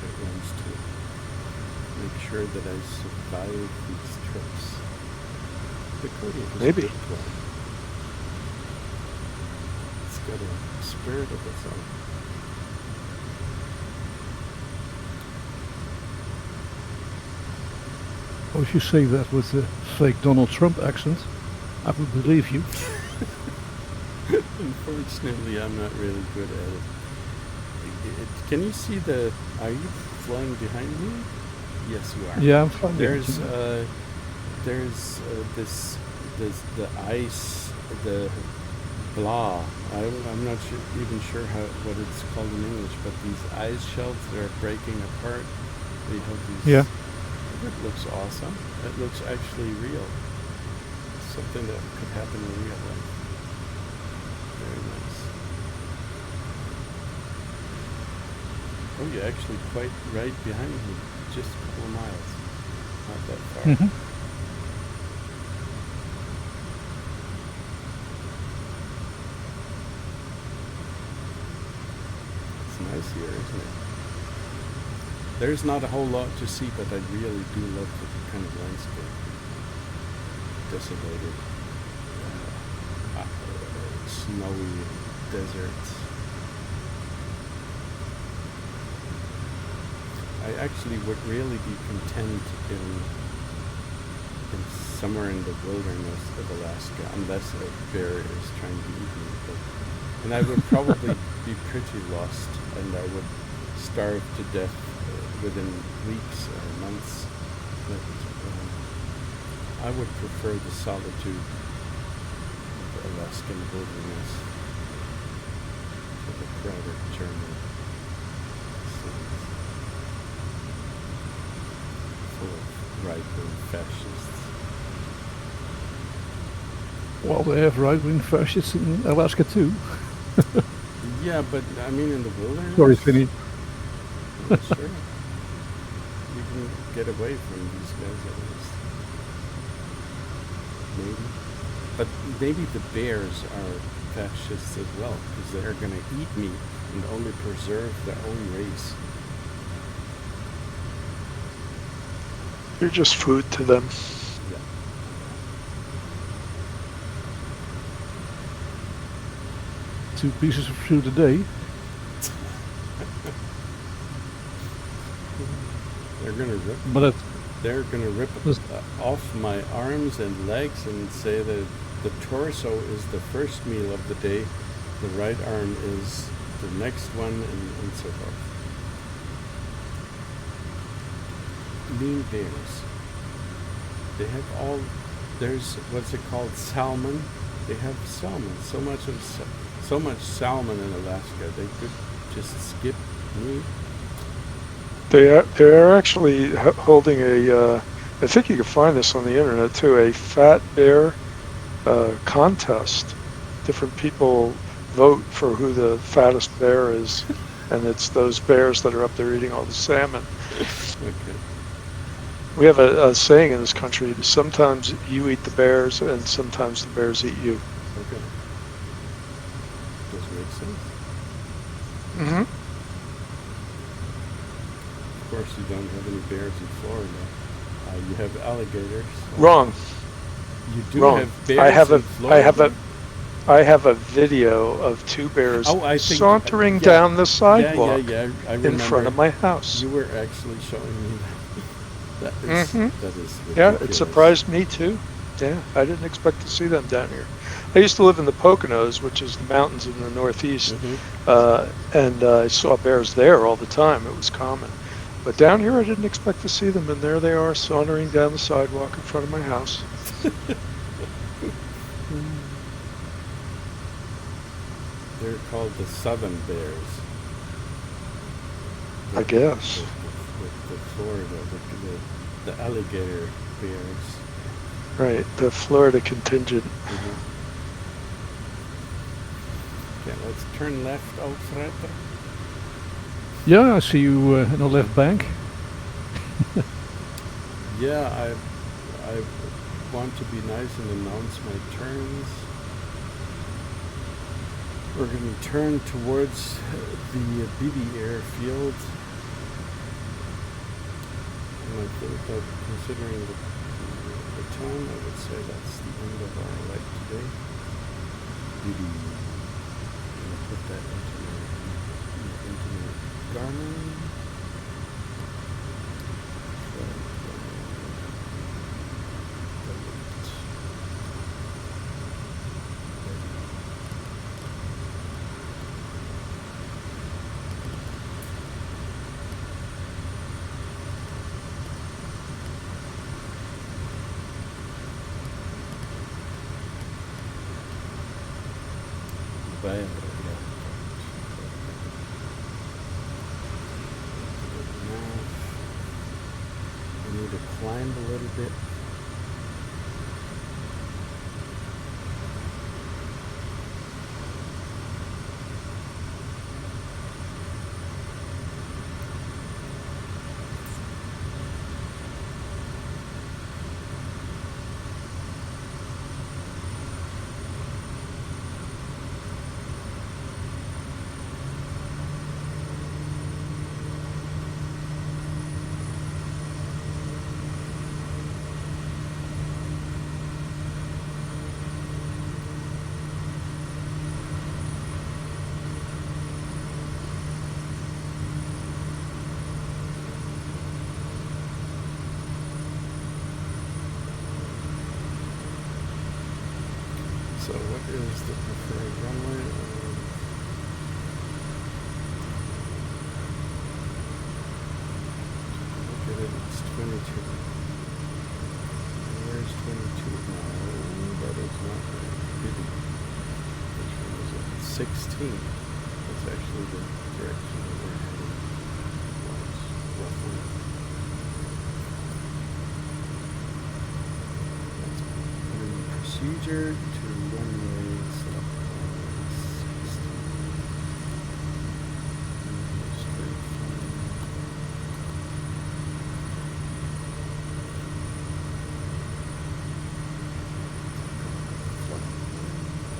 It wants to make sure that I survive these trips. The Kodiak is maybe. It's got a spirit of its own. Or if you say that with a fake Donald Trump accent, I would believe you. Unfortunately, I'm not really good at it. Can you see the? Are you flying behind me? Yes, you are. Yeah, I'm fine. There's this the ice, the blah. I'm not even sure what it's called in English, but these ice shelves that are breaking apart. They have these. Yeah. It looks awesome. It looks actually real. Something that could happen in real life. Very nice. Oh, you're actually quite right behind me. Just a couple of miles. Not that far. Mm-hmm. It's nice here, isn't it? There's not a whole lot to see, but I really do love the kind of landscape. Desolated, snowy deserts. I actually would really be content in somewhere in the wilderness of Alaska, unless a bear is trying to eat me. And I would probably be pretty lost, and I would starve to death within weeks or months. But I would prefer the solitude of the Alaskan wilderness to the crowded German cities full of right-wing fascists. Well, they have right-wing fascists in Alaska too. Yeah, but I mean in the wilderness? Sorry, Vinnie. Well, sure. You can get away from these guys at least. Maybe. But maybe the bears are fascists as well, because they're going to eat me and only preserve their own race. You're just food to them. Yeah. 2 pieces of fruit a day. They're going to rip. But They're going to rip off my arms and legs and say that the torso is the first meal of the day, the right arm is the next one, and so forth. Mean bears. They have there's, what's it called, salmon. They have salmon. So much salmon in Alaska. They could just skip me. They are actually holding a, I think you can find this on the internet too, a fat bear contest. Different people vote for who the fattest bear is, and it's those bears that are up there eating all the salmon. Okay. We have a saying in this country, sometimes you eat the bears and sometimes the bears eat you. Okay. Does make sense. Mm-hmm. Of course, you don't have any bears in Florida. You have alligators. Wrong. You do Wrong. have bears in Florida? I have a video of 2 bears sauntering down the sidewalk in front of my house. You were actually showing me that. That is ridiculous. Yeah, it surprised me too. Yeah, I didn't expect to see them down here. I used to live in the Poconos, which is the mountains in the northeast, and I saw bears there all the time. It was common. But down here, I didn't expect to see them, and there they are sauntering down the sidewalk in front of my house. They're called the southern bears. I guess. The Florida, the alligator bears. Right, the Florida contingent. Okay, let's turn left, Uitvreter. yeah, I see you in the left bank. Yeah, I want to be nice and announce my turns. We're going to turn towards the BIBI airfield. And I think that considering the time, I would say that's the end of our leg today. BIBI. I'm going to put that into my Garmin. Baeir, yeah. We need to climb a little bit. So what is the preferred runway? Look at it, it's 22. Where's 22 now? That is not right. BIBI. Which one is it? 16. That's actually the direction that we're heading towards, roughly. Let's put in the procedure to runways up 16. Straight flying.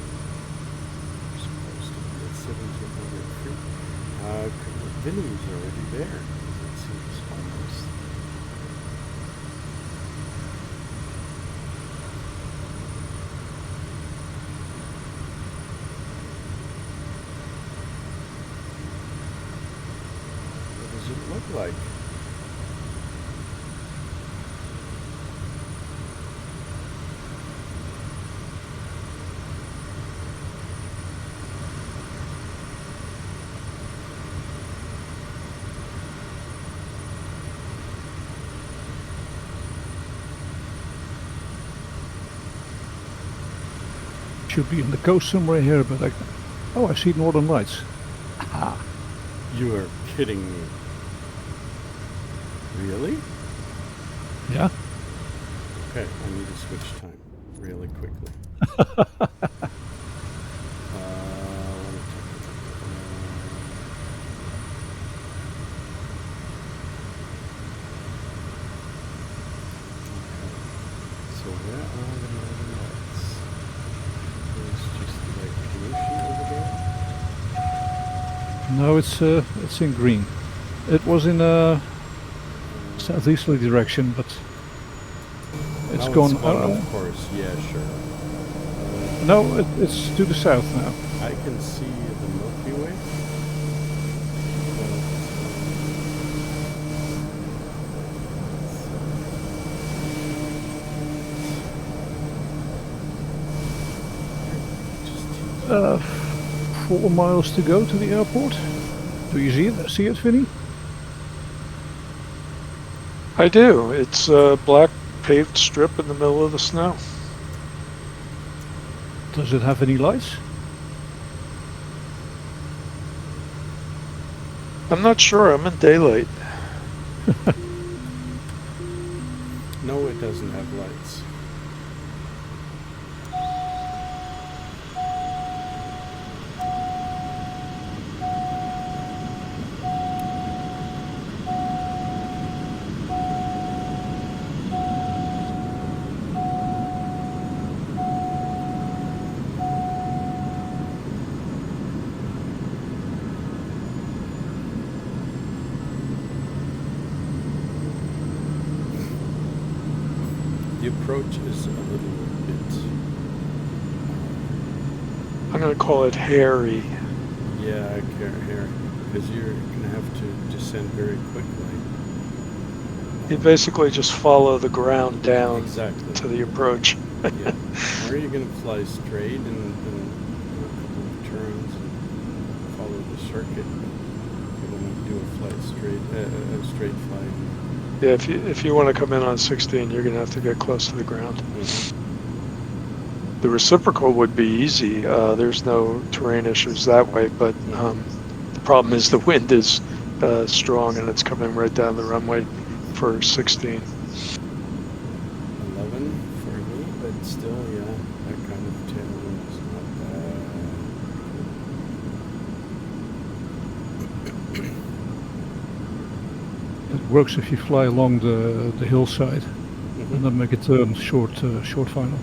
We're supposed to be at 1,700 feet. Vinnie's already there. It seems almost. What does it look like? Should be on the coast somewhere here, but oh, I see Northern Lights. Aha. You are kidding me. Really? Yeah. Okay, I need to switch time really quickly. Let me check it. Okay. So where are the northern lights? There's just like pollution over there. No, it's in green. It was in a southeasterly direction, but it's Now gone. of course. Yeah, sure. No, it's to the south now. I can see the Milky Way. Uh, 4 miles to go to the airport. Do you see it? See it, Vinnie? I do. It's a black paved strip in the middle of the snow. Does it have any lights? I'm not sure. I'm in daylight. No, it doesn't have lights. The approach is a little bit, I'm going to call it hairy. yeah, here, because you're going to have to descend very quickly. You basically just follow the ground down Exactly. to the approach. Yeah. Or you're going to fly straight and do a couple of turns and follow the circuit. You're going to do a straight flight. Yeah, if you want to come in on 16, you're going to have to get close to the ground. Mm-hmm. The reciprocal would be easy. There's no terrain issues that way, but the problem is the wind is strong and it's coming right down the runway for 16. 11 for me, but still, yeah, that kind of tailwind is not bad. It works if you fly along the hillside and then make a turn short final.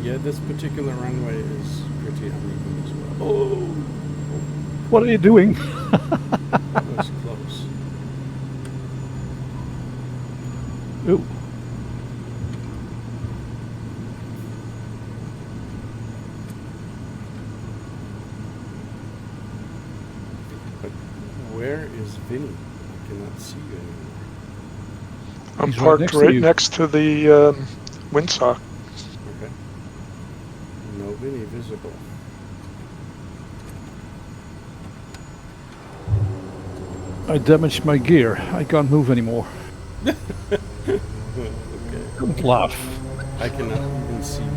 Yeah, this particular runway is pretty uneven as well. Oh! What are you doing? That was close. Oh. But where is Vinnie? I cannot see you anymore. I'm He's parked right next to you. next to the windsock. Okay. No Vinnie visible. I damaged my gear. I can't move anymore. Okay. Don't laugh. I cannot even see you,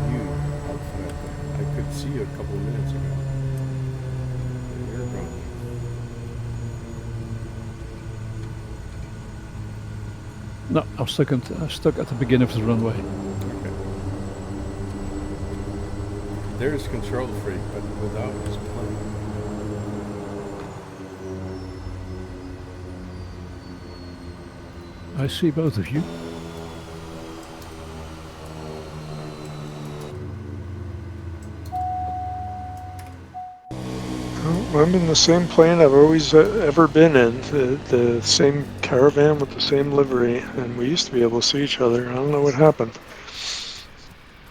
Uitvreter. I could see you a couple of minutes ago. You're wrong. No, I'm stuck at the beginning of the runway. Okay. There's control freak, but without his plane. I see both of you. I'm in the same plane I've always ever been in, the same caravan with the same livery, and we used to be able to see each other. I don't know what happened.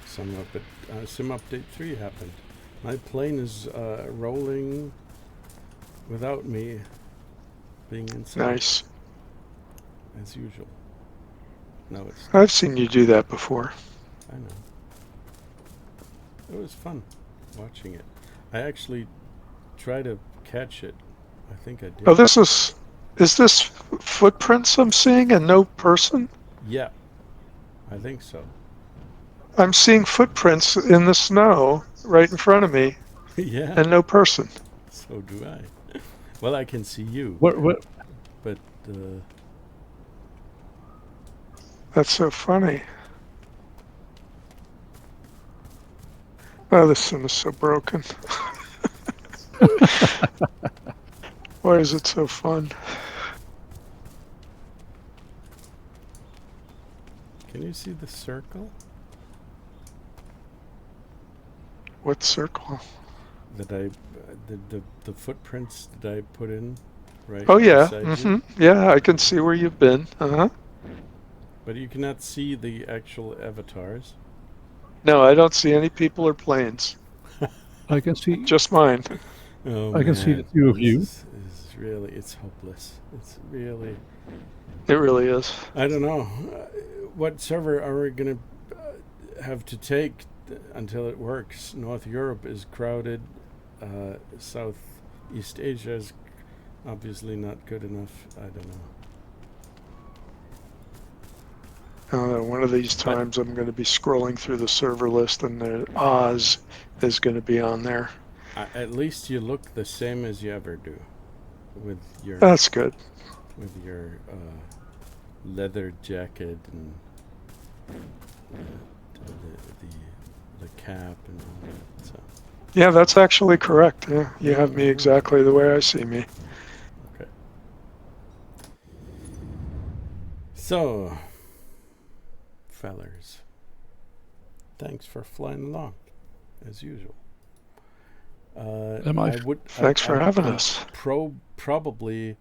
Sim update 3 happened. My plane is rolling without me being inside. Nice. As usual. No, it's not. I've seen you do that before. I know. It was fun watching it. I actually tried to catch it. I think I did. Oh, is this footprints I'm seeing and no person? Yeah, I think so. I'm seeing footprints in the snow right in front of me Yeah, and no person. so do I. Well, I can see you, Where? but That's so funny. Oh, this sim is so broken. Why is it so fun? can you see the circle What circle? that the footprints that I put in right Oh yeah. beside you? Yeah, I can see where you've been. But you cannot see the actual avatars. No, I don't see any people or planes. I can see. Just mine. Oh, I can see the two of this you. is really, it's hopeless. It's really, It really is. I don't know. What server are we going to have to take until it works? North Europe is crowded. Southeast Asia is obviously not good enough. I don't know. One of these times I'm going to be scrolling through the server list and the Oz is going to be on there. At least you look the same as you ever do, with your That's good. Leather jacket and the cap and all that. So Yeah, that's actually correct. Yeah, you have me exactly the way I see me. okay. So, fellers, thanks for flying along, as usual. Thanks for having us. Probably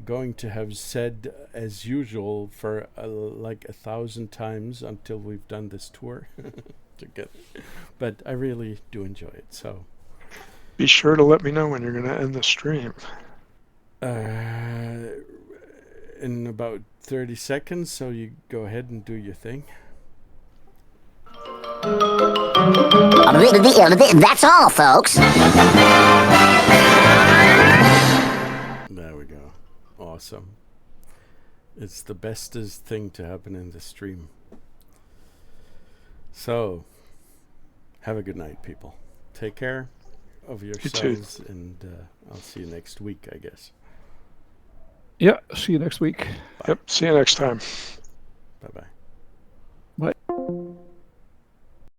going to have said as usual for like 1,000 times until we've done this tour together. But I really do enjoy it. So be sure to let me know when you're going to end the stream. In about 30 seconds. So you go ahead and do your thing. That's all, folks. There we go. Awesome. It's the bestest thing to happen in the stream. So, have a good night, people. Take care of yourselves, and I'll see you next week, I guess. Yeah, see you next week. Yep, see you next time. Bye-bye.